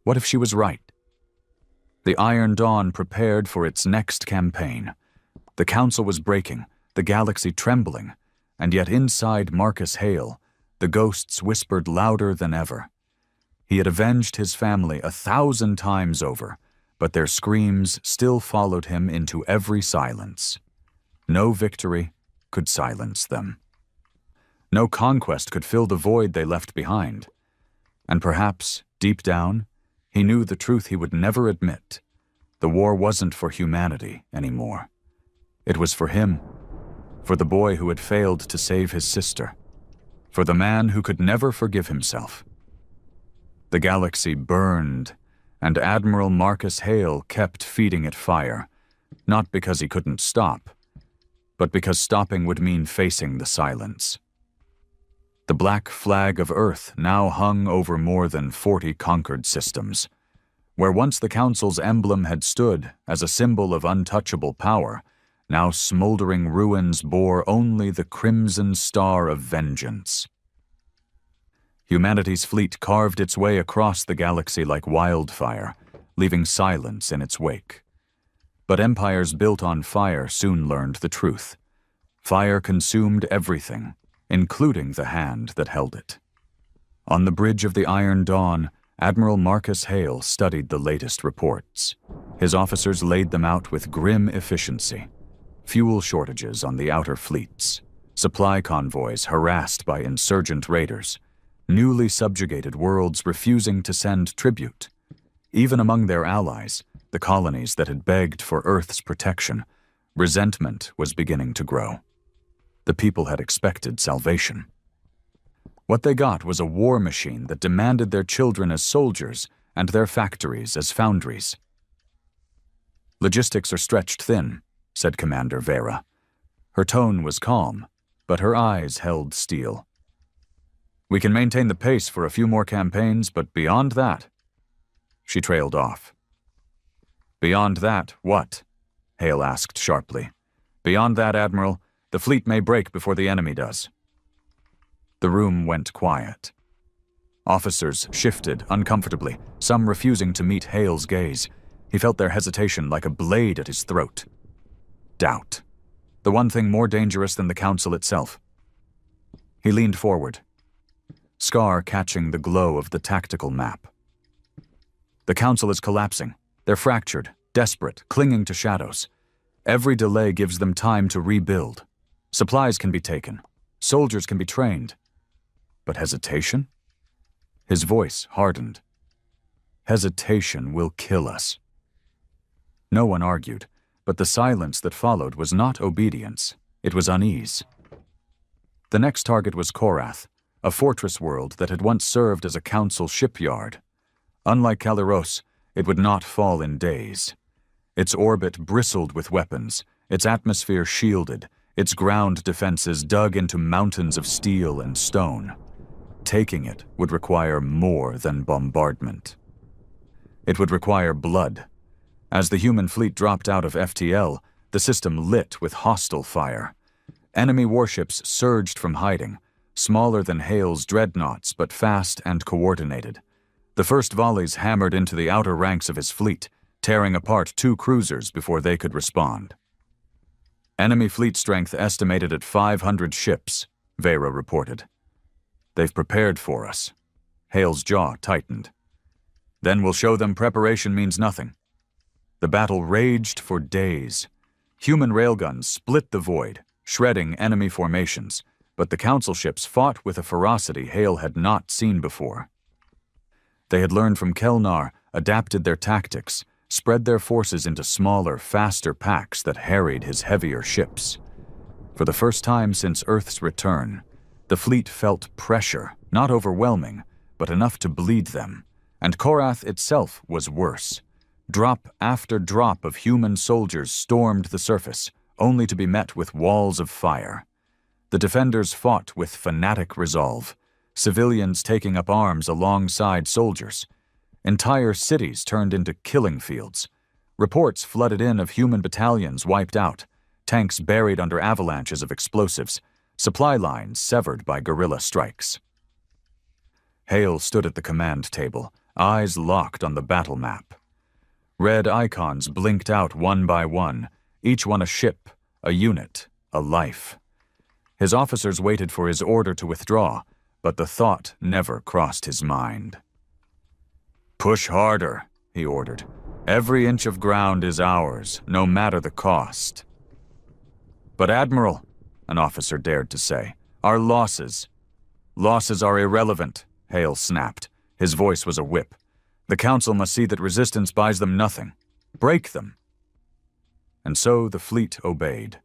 What if she was right? The Iron Dawn prepared for its next campaign. The council was breaking, the galaxy trembling, and yet inside Marcus Hale, the ghosts whispered louder than ever. He had avenged his family 1,000 times over, but their screams still followed him into every silence. No victory could silence them. No conquest could fill the void they left behind. And perhaps, deep down, he knew the truth he would never admit. The war wasn't for humanity anymore. It was for him, for the boy who had failed to save his sister, for the man who could never forgive himself. The galaxy burned, and Admiral Marcus Hale kept feeding it fire, not because he couldn't stop, but because stopping would mean facing the silence. The black flag of Earth now hung over more than 40 conquered systems. Where once the Council's emblem had stood as a symbol of untouchable power, now smoldering ruins bore only the crimson star of vengeance. Humanity's fleet carved its way across the galaxy like wildfire, leaving silence in its wake. But empires built on fire soon learned the truth. Fire consumed everything, including the hand that held it. On the bridge of the Iron Dawn, Admiral Marcus Hale studied the latest reports. His officers laid them out with grim efficiency. Fuel shortages on the outer fleets, supply convoys harassed by insurgent raiders, newly subjugated worlds refusing to send tribute. Even among their allies, the colonies that had begged for Earth's protection, resentment was beginning to grow. The people had expected salvation. What they got was a war machine that demanded their children as soldiers and their factories as foundries. "Logistics are stretched thin," said Commander Vera. Her tone was calm, but her eyes held steel. "We can maintain the pace for a few more campaigns, but beyond that..." She trailed off. "Beyond that, what?" Hale asked sharply. "Beyond that, Admiral, the fleet may break before the enemy does." The room went quiet. Officers shifted uncomfortably, some refusing to meet Hale's gaze. He felt their hesitation like a blade at his throat. Doubt. The one thing more dangerous than the Council itself. He leaned forward, Scar catching the glow of the tactical map. "The Council is collapsing. They're fractured, desperate, clinging to shadows. Every delay gives them time to rebuild. Supplies can be taken. Soldiers can be trained. But hesitation?" His voice hardened. "Hesitation will kill us." No one argued, but the silence that followed was not obedience. It was unease. The next target was Korath, a fortress world that had once served as a council shipyard. Unlike Kaliros, it would not fall in days. Its orbit bristled with weapons, its atmosphere shielded, its ground defenses dug into mountains of steel and stone. Taking it would require more than bombardment. It would require blood. As the human fleet dropped out of FTL, the system lit with hostile fire. Enemy warships surged from hiding, smaller than Hale's dreadnoughts but fast and coordinated. The first volleys hammered into the outer ranks of his fleet, tearing apart 2 cruisers before they could respond. "Enemy fleet strength estimated at 500 ships, Vera reported. "They've prepared for us." Hale's jaw tightened. "Then we'll show them preparation means nothing." The battle raged for days. Human railguns split the void, shredding enemy formations, but the Council ships fought with a ferocity Hale had not seen before. They had learned from Kelnar, adapted their tactics, spread their forces into smaller, faster packs that harried his heavier ships. For the first time since Earth's return, the fleet felt pressure, not overwhelming, but enough to bleed them, and Korath itself was worse. Drop after drop of human soldiers stormed the surface, only to be met with walls of fire. The defenders fought with fanatic resolve, civilians taking up arms alongside soldiers. Entire cities turned into killing fields. Reports flooded in of human battalions wiped out, tanks buried under avalanches of explosives, supply lines severed by guerrilla strikes. Hale stood at the command table, eyes locked on the battle map. Red icons blinked out one by one, each one a ship, a unit, a life. His officers waited for his order to withdraw, but the thought never crossed his mind. "Push harder," he ordered. "Every inch of ground is ours, no matter the cost." "But Admiral," an officer dared to say, "our losses." "Losses are irrelevant," Hale snapped. His voice was a whip. "The Council must see that resistance buys them nothing. Break them." And so the fleet obeyed.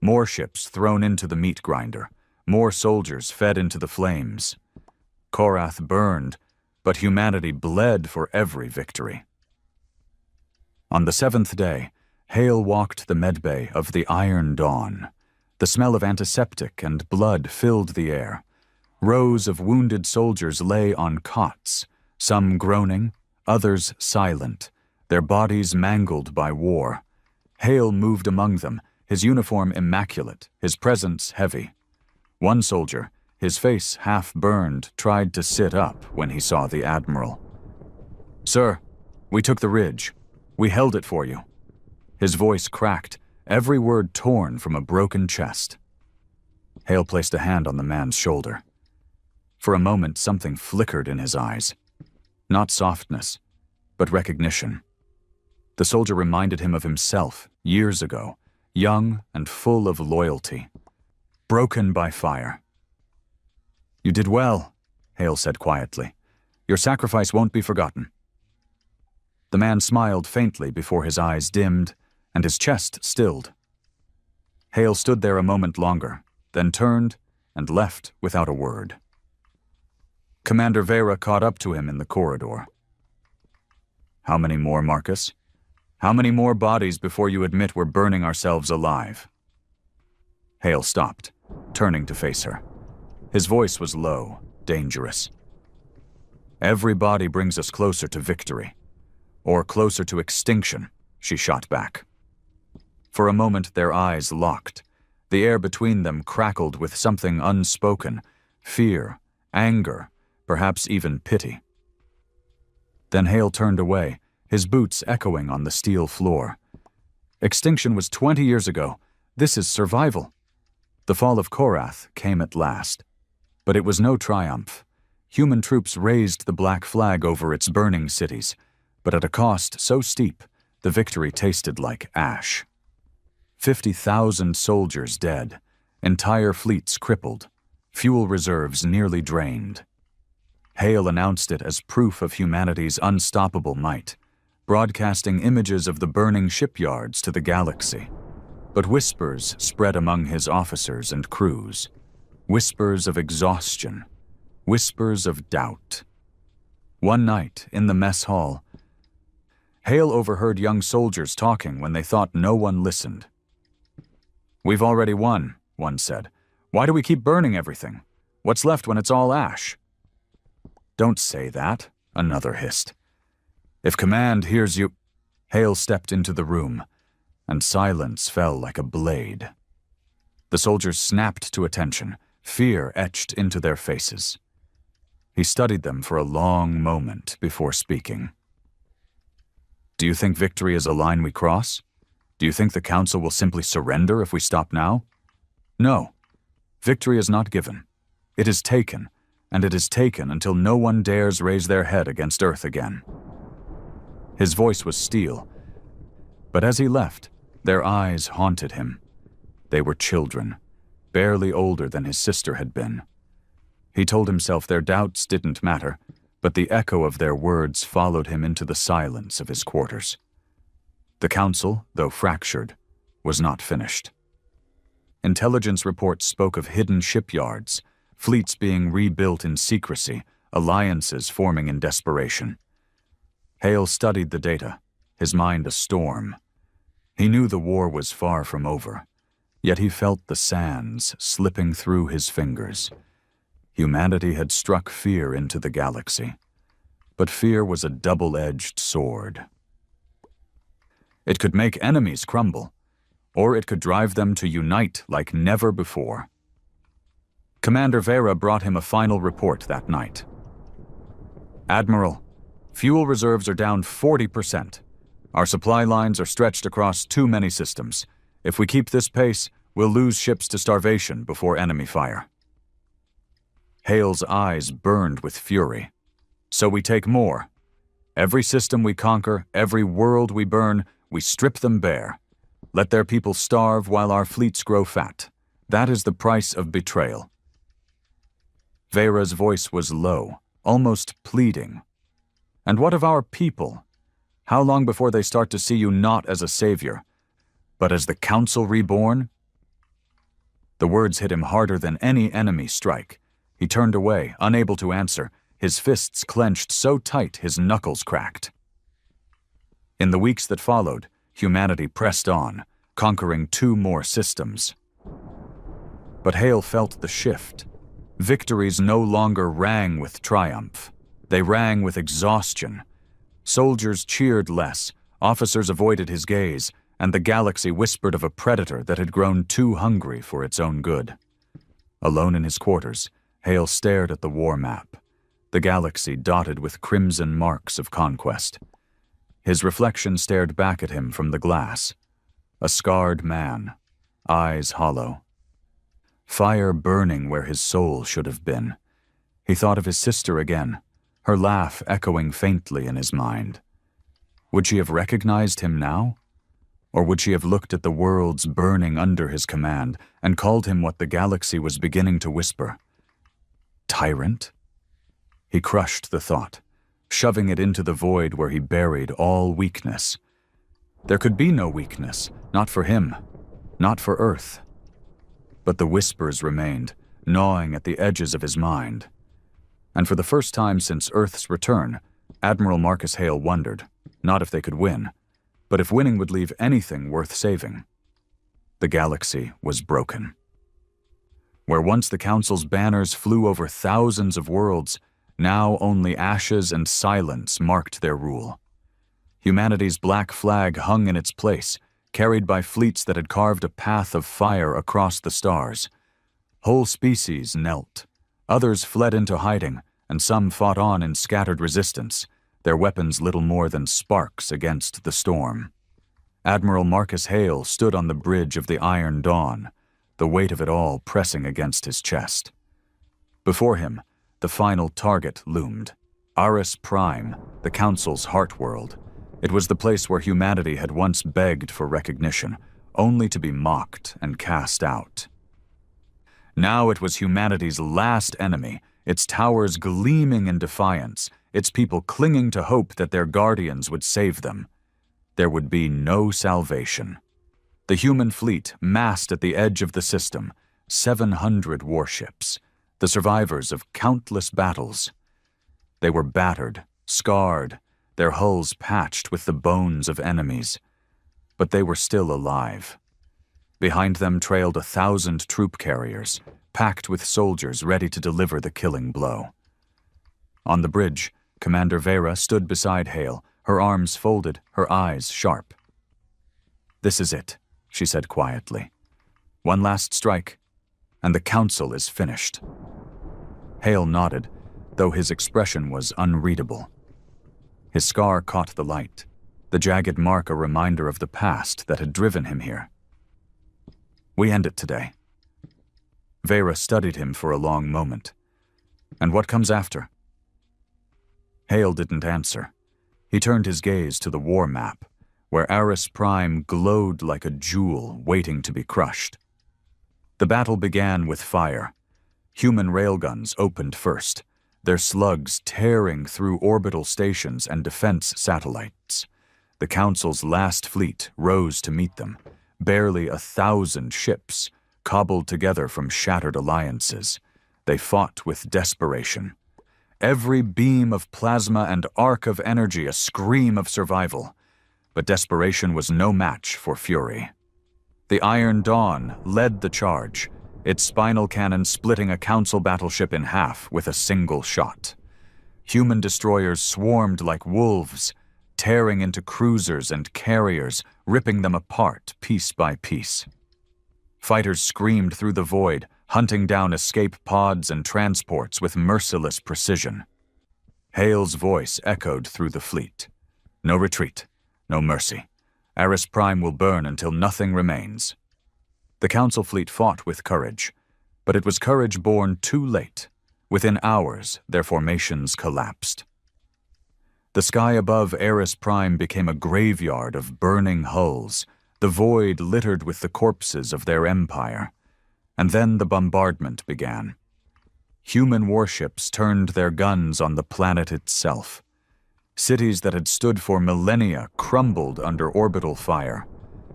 More ships thrown into the meat grinder, more soldiers fed into the flames. Korath burned, but humanity bled for every victory. On the 7th day, Hale walked the medbay of the Iron Dawn. The smell of antiseptic and blood filled the air. Rows of wounded soldiers lay on cots, some groaning, others silent, their bodies mangled by war. Hale moved among them, his uniform immaculate, his presence heavy. One soldier, His face, half-burned, tried to sit up when he saw the Admiral. "Sir, we took the ridge. We held it for you." His voice cracked, every word torn from a broken chest. Hale placed a hand on the man's shoulder. For a moment, something flickered in his eyes. Not softness, but recognition. The soldier reminded him of himself years ago, young and full of loyalty, broken by fire. "You did well," Hale said quietly. "Your sacrifice won't be forgotten." The man smiled faintly before his eyes dimmed and his chest stilled. Hale stood there a moment longer, then turned and left without a word. Commander Vera caught up to him in the corridor. "How many more, Marcus? How many more bodies before you admit we're burning ourselves alive?" Hale stopped, turning to face her. His voice was low, dangerous. "Every body brings us closer to victory, or closer to extinction," she shot back. For a moment their eyes locked. The air between them crackled with something unspoken, fear, anger, perhaps even pity. Then Hale turned away, his boots echoing on the steel floor. Extinction was 20 years ago. This is survival. The fall of Korath came at last. But it was no triumph. Human troops raised the black flag over its burning cities, but at a cost so steep, the victory tasted like ash. 50,000 soldiers dead, entire fleets crippled, fuel reserves nearly drained. Hale announced it as proof of humanity's unstoppable might, broadcasting images of the burning shipyards to the galaxy. But whispers spread among his officers and crews. Whispers of exhaustion. Whispers of doubt. One night, in the mess hall, Hale overheard young soldiers talking when they thought no one listened. "We've already won," one said. "Why do we keep burning everything? What's left when it's all ash?" "Don't say that," another hissed. "If command hears you—" Hale stepped into the room, and silence fell like a blade. The soldiers snapped to attention, fear etched into their faces. He studied them for a long moment before speaking. "Do you think victory is a line we cross? Do you think the Council will simply surrender if we stop now? No. Victory is not given. It is taken, and it is taken until no one dares raise their head against Earth again." His voice was steel, but as he left, their eyes haunted him. They were children, barely older than his sister had been. He told himself their doubts didn't matter, but the echo of their words followed him into the silence of his quarters. The Council, though fractured, was not finished. Intelligence reports spoke of hidden shipyards, fleets being rebuilt in secrecy, alliances forming in desperation. Hale studied the data, his mind a storm. He knew the war was far from over, yet he felt the sands slipping through his fingers. Humanity had struck fear into the galaxy, but fear was a double-edged sword. It could make enemies crumble, or it could drive them to unite like never before. Commander Vera brought him a final report that night. "Admiral, fuel reserves are down 40%. Our supply lines are stretched across too many systems. If we keep this pace, we'll lose ships to starvation before enemy fire." Hale's eyes burned with fury. "So we take more. Every system we conquer, every world we burn, we strip them bare. Let their people starve while our fleets grow fat. That is the price of betrayal." Vera's voice was low, almost pleading. "And what of our people? How long before they start to see you not as a savior, but as the Council reborn?" The words hit him harder than any enemy strike. He turned away, unable to answer, his fists clenched so tight his knuckles cracked. In the weeks that followed, humanity pressed on, conquering 2 more systems. But Hale felt the shift. Victories no longer rang with triumph. They rang with exhaustion. Soldiers cheered less, officers avoided his gaze, and the galaxy whispered of a predator that had grown too hungry for its own good. Alone in his quarters, Hale stared at the war map, the galaxy dotted with crimson marks of conquest. His reflection stared back at him from the glass, a scarred man, eyes hollow. Fire burning where his soul should have been. He thought of his sister again, her laugh echoing faintly in his mind. Would she have recognized him now? Or would she have looked at the worlds burning under his command and called him what the galaxy was beginning to whisper? Tyrant? He crushed the thought, shoving it into the void where he buried all weakness. There could be no weakness, not for him, not for Earth. But the whispers remained, gnawing at the edges of his mind. And for the first time since Earth's return, Admiral Marcus Hale wondered, not if they could win, but if winning would leave anything worth saving. The galaxy was broken. Where once the Council's banners flew over thousands of worlds, now only ashes and silence marked their rule. Humanity's black flag hung in its place, carried by fleets that had carved a path of fire across the stars. Whole species knelt. Others fled into hiding, and some fought on in scattered resistance, their weapons little more than sparks against the storm. Admiral Marcus Hale stood on the bridge of the Iron Dawn, the weight of it all pressing against his chest. Before him, the final target loomed. Aris Prime, the Council's heart world. It was the place where humanity had once begged for recognition, only to be mocked and cast out. Now it was humanity's last enemy, its towers gleaming in defiance, its people clinging to hope that their guardians would save them. There would be no salvation. The human fleet massed at the edge of the system, 700 warships, the survivors of countless battles. They were battered, scarred, their hulls patched with the bones of enemies. But they were still alive. Behind them trailed 1,000 troop carriers, packed with soldiers ready to deliver the killing blow. On the bridge, Commander Vera stood beside Hale, her arms folded, her eyes sharp. "This is it," she said quietly. "One last strike, and the Council is finished." Hale nodded, though his expression was unreadable. His scar caught the light, the jagged mark a reminder of the past that had driven him here. "We end it today." Vera studied him for a long moment. "And what comes after?" Hale didn't answer. He turned his gaze to the war map, where Aris Prime glowed like a jewel waiting to be crushed. The battle began with fire. Human railguns opened first, their slugs tearing through orbital stations and defense satellites. The Council's last fleet rose to meet them, barely 1,000 ships, cobbled together from shattered alliances. They fought with desperation. Every beam of plasma and arc of energy a scream of survival. But desperation was no match for fury. The Iron Dawn led the charge, its spinal cannon splitting a Council battleship in half with a single shot. Human destroyers swarmed like wolves, tearing into cruisers and carriers, ripping them apart piece by piece. Fighters screamed through the void, hunting down escape pods and transports with merciless precision. Hale's voice echoed through the fleet. "No retreat, no mercy. Aris Prime will burn until nothing remains." The Council fleet fought with courage, but it was courage born too late. Within hours, their formations collapsed. The sky above Aris Prime became a graveyard of burning hulls, the void littered with the corpses of their empire. And then the bombardment began. Human warships turned their guns on the planet itself. Cities that had stood for millennia crumbled under orbital fire.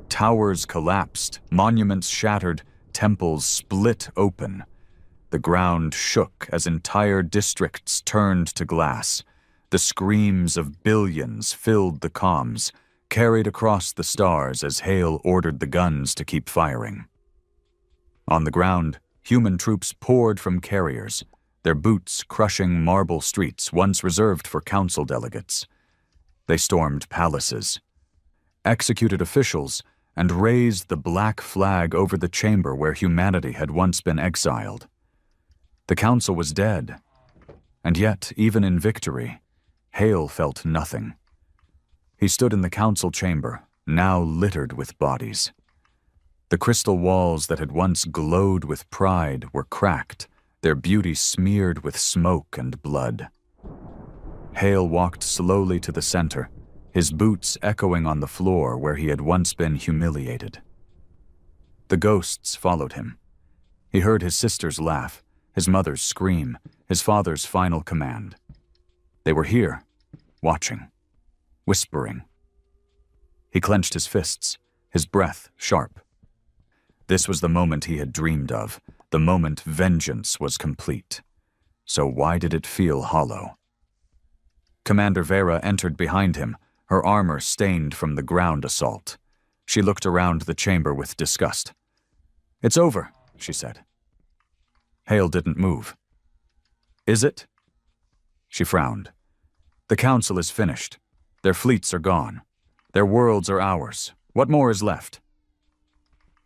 Towers collapsed, monuments shattered, temples split open. The ground shook as entire districts turned to glass. The screams of billions filled the comms, carried across the stars as Hale ordered the guns to keep firing. On the ground, human troops poured from carriers, their boots crushing marble streets once reserved for Council delegates. They stormed palaces, executed officials, and raised the black flag over the chamber where humanity had once been exiled. The council was dead. And yet, even in victory, Hale felt nothing. He stood in the council chamber, now littered with bodies. The crystal walls that had once glowed with pride were cracked, their beauty smeared with smoke and blood. Hale walked slowly to the center, his boots echoing on the floor where he had once been humiliated. The ghosts followed him. He heard his sisters laugh, his mother's scream, his father's final command. They were here, watching, whispering. He clenched his fists, his breath sharp. This was the moment he had dreamed of, the moment vengeance was complete. So why did it feel hollow? Commander Vera entered behind him, her armor stained from the ground assault. She looked around the chamber with disgust. "It's over," she said. Hale didn't move. "Is it?" She frowned. "The council is finished. Their fleets are gone. Their worlds are ours. What more is left?"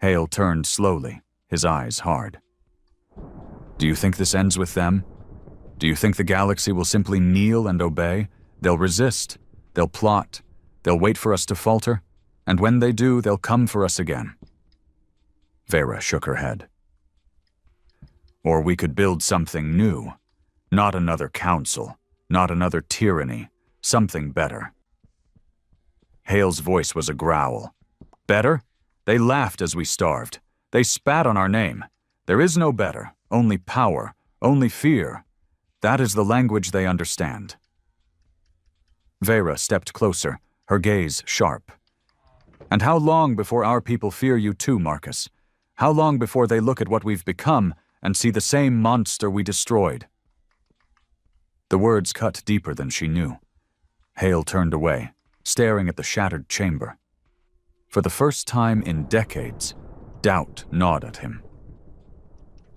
Hale turned slowly, his eyes hard. "Do you think this ends with them? Do you think the galaxy will simply kneel and obey? They'll resist. They'll plot. They'll wait for us to falter. And when they do, they'll come for us again." Vera shook her head. "Or we could build something new. Not another council. Not another tyranny. Something better." Hale's voice was a growl. "Better? They laughed as we starved. They spat on our name. There is no better. Only power. Only fear. That is the language they understand." Vera stepped closer, her gaze sharp. "And how long before our people fear you too, Marcus? How long before they look at what we've become and see the same monster we destroyed?" The words cut deeper than she knew. Hale turned away, staring at the shattered chamber. For the first time in decades, doubt gnawed at him.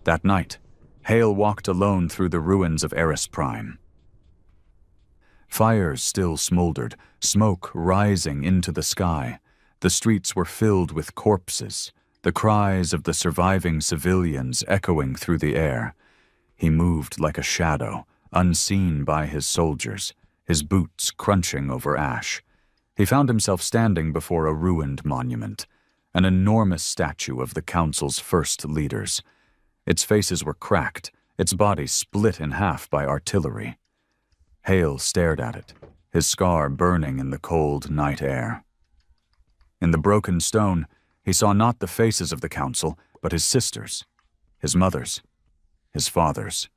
That night, Hale walked alone through the ruins of Eris Prime. Fires still smoldered, smoke rising into the sky. The streets were filled with corpses, the cries of the surviving civilians echoing through the air. He moved like a shadow, unseen by his soldiers, his boots crunching over ash. He found himself standing before a ruined monument, an enormous statue of the council's first leaders. Its faces were cracked, its body split in half by artillery. Hale stared at it, his scar burning in the cold night air. In the broken stone, he saw not the faces of the council, but his sisters, his mothers, his fathers.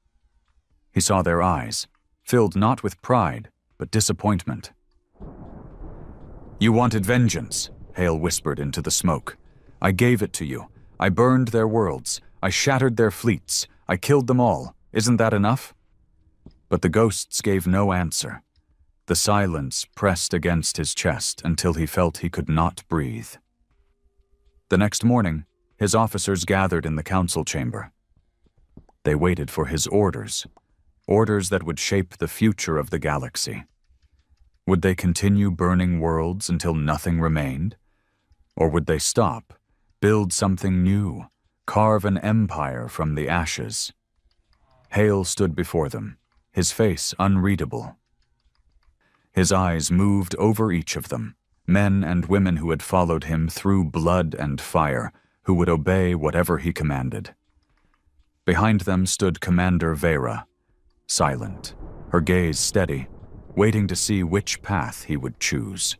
He saw their eyes, filled not with pride, but disappointment. "You wanted vengeance," Hale whispered into the smoke. "I gave it to you. I burned their worlds. I shattered their fleets. I killed them all. Isn't that enough?" But the ghosts gave no answer. The silence pressed against his chest until he felt he could not breathe. The next morning, his officers gathered in the council chamber. They waited for his orders, orders that would shape the future of the galaxy. Would they continue burning worlds until nothing remained? Or would they stop, build something new, carve an empire from the ashes? Hale stood before them, his face unreadable. His eyes moved over each of them, men and women who had followed him through blood and fire, who would obey whatever he commanded. Behind them stood Commander Vera, silent, her gaze steady, waiting to see which path he would choose.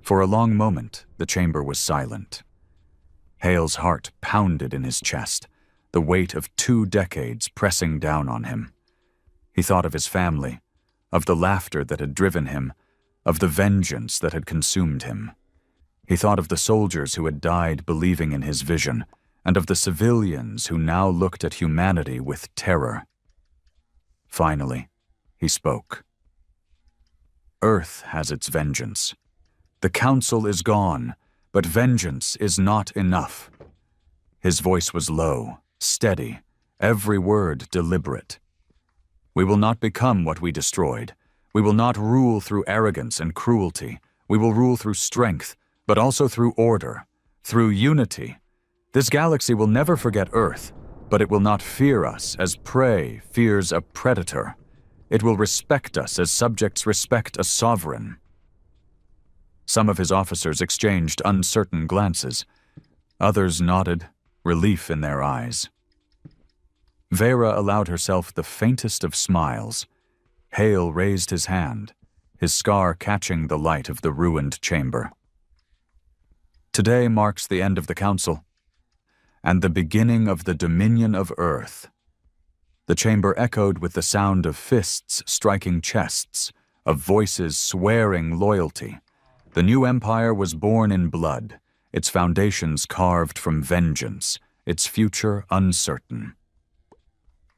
For a long moment, the chamber was silent. Hale's heart pounded in his chest, the weight of 2 decades pressing down on him. He thought of his family, of the laughter that had driven him, of the vengeance that had consumed him. He thought of the soldiers who had died believing in his vision, and of the civilians who now looked at humanity with terror. Finally, he spoke. "Earth has its vengeance. The council is gone, but vengeance is not enough." His voice was low, steady, every word deliberate. "We will not become what we destroyed. We will not rule through arrogance and cruelty. We will rule through strength, but also through order, through unity. This galaxy will never forget Earth, But it will not fear us as prey fears a predator. It will respect us as subjects respect a sovereign. Some of his officers exchanged uncertain glances. Others nodded, relief in their eyes. Vera allowed herself the faintest of smiles. Hale raised his hand, his scar catching the light of the ruined chamber. Today marks the end of the council, and the beginning of the dominion of Earth. The chamber echoed with the sound of fists striking chests, of voices swearing loyalty. The new empire was born in blood, its foundations carved from vengeance, its future uncertain.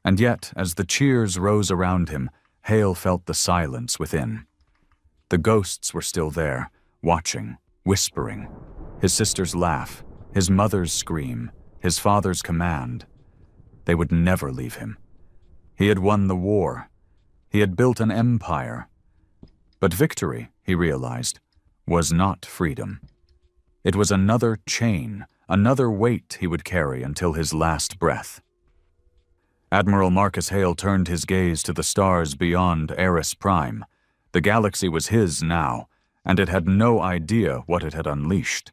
And yet, as the cheers rose around him, Hale felt the silence within. The ghosts were still there, watching, whispering. His sister's laugh, his mother's scream, his father's command. They would never leave him. He had won the war. He had built an empire. But victory, he realized, was not freedom. It was another chain, another weight he would carry until his last breath. Admiral Marcus Hale turned his gaze to the stars beyond Eris Prime. The galaxy was his now, and it had no idea what it had unleashed.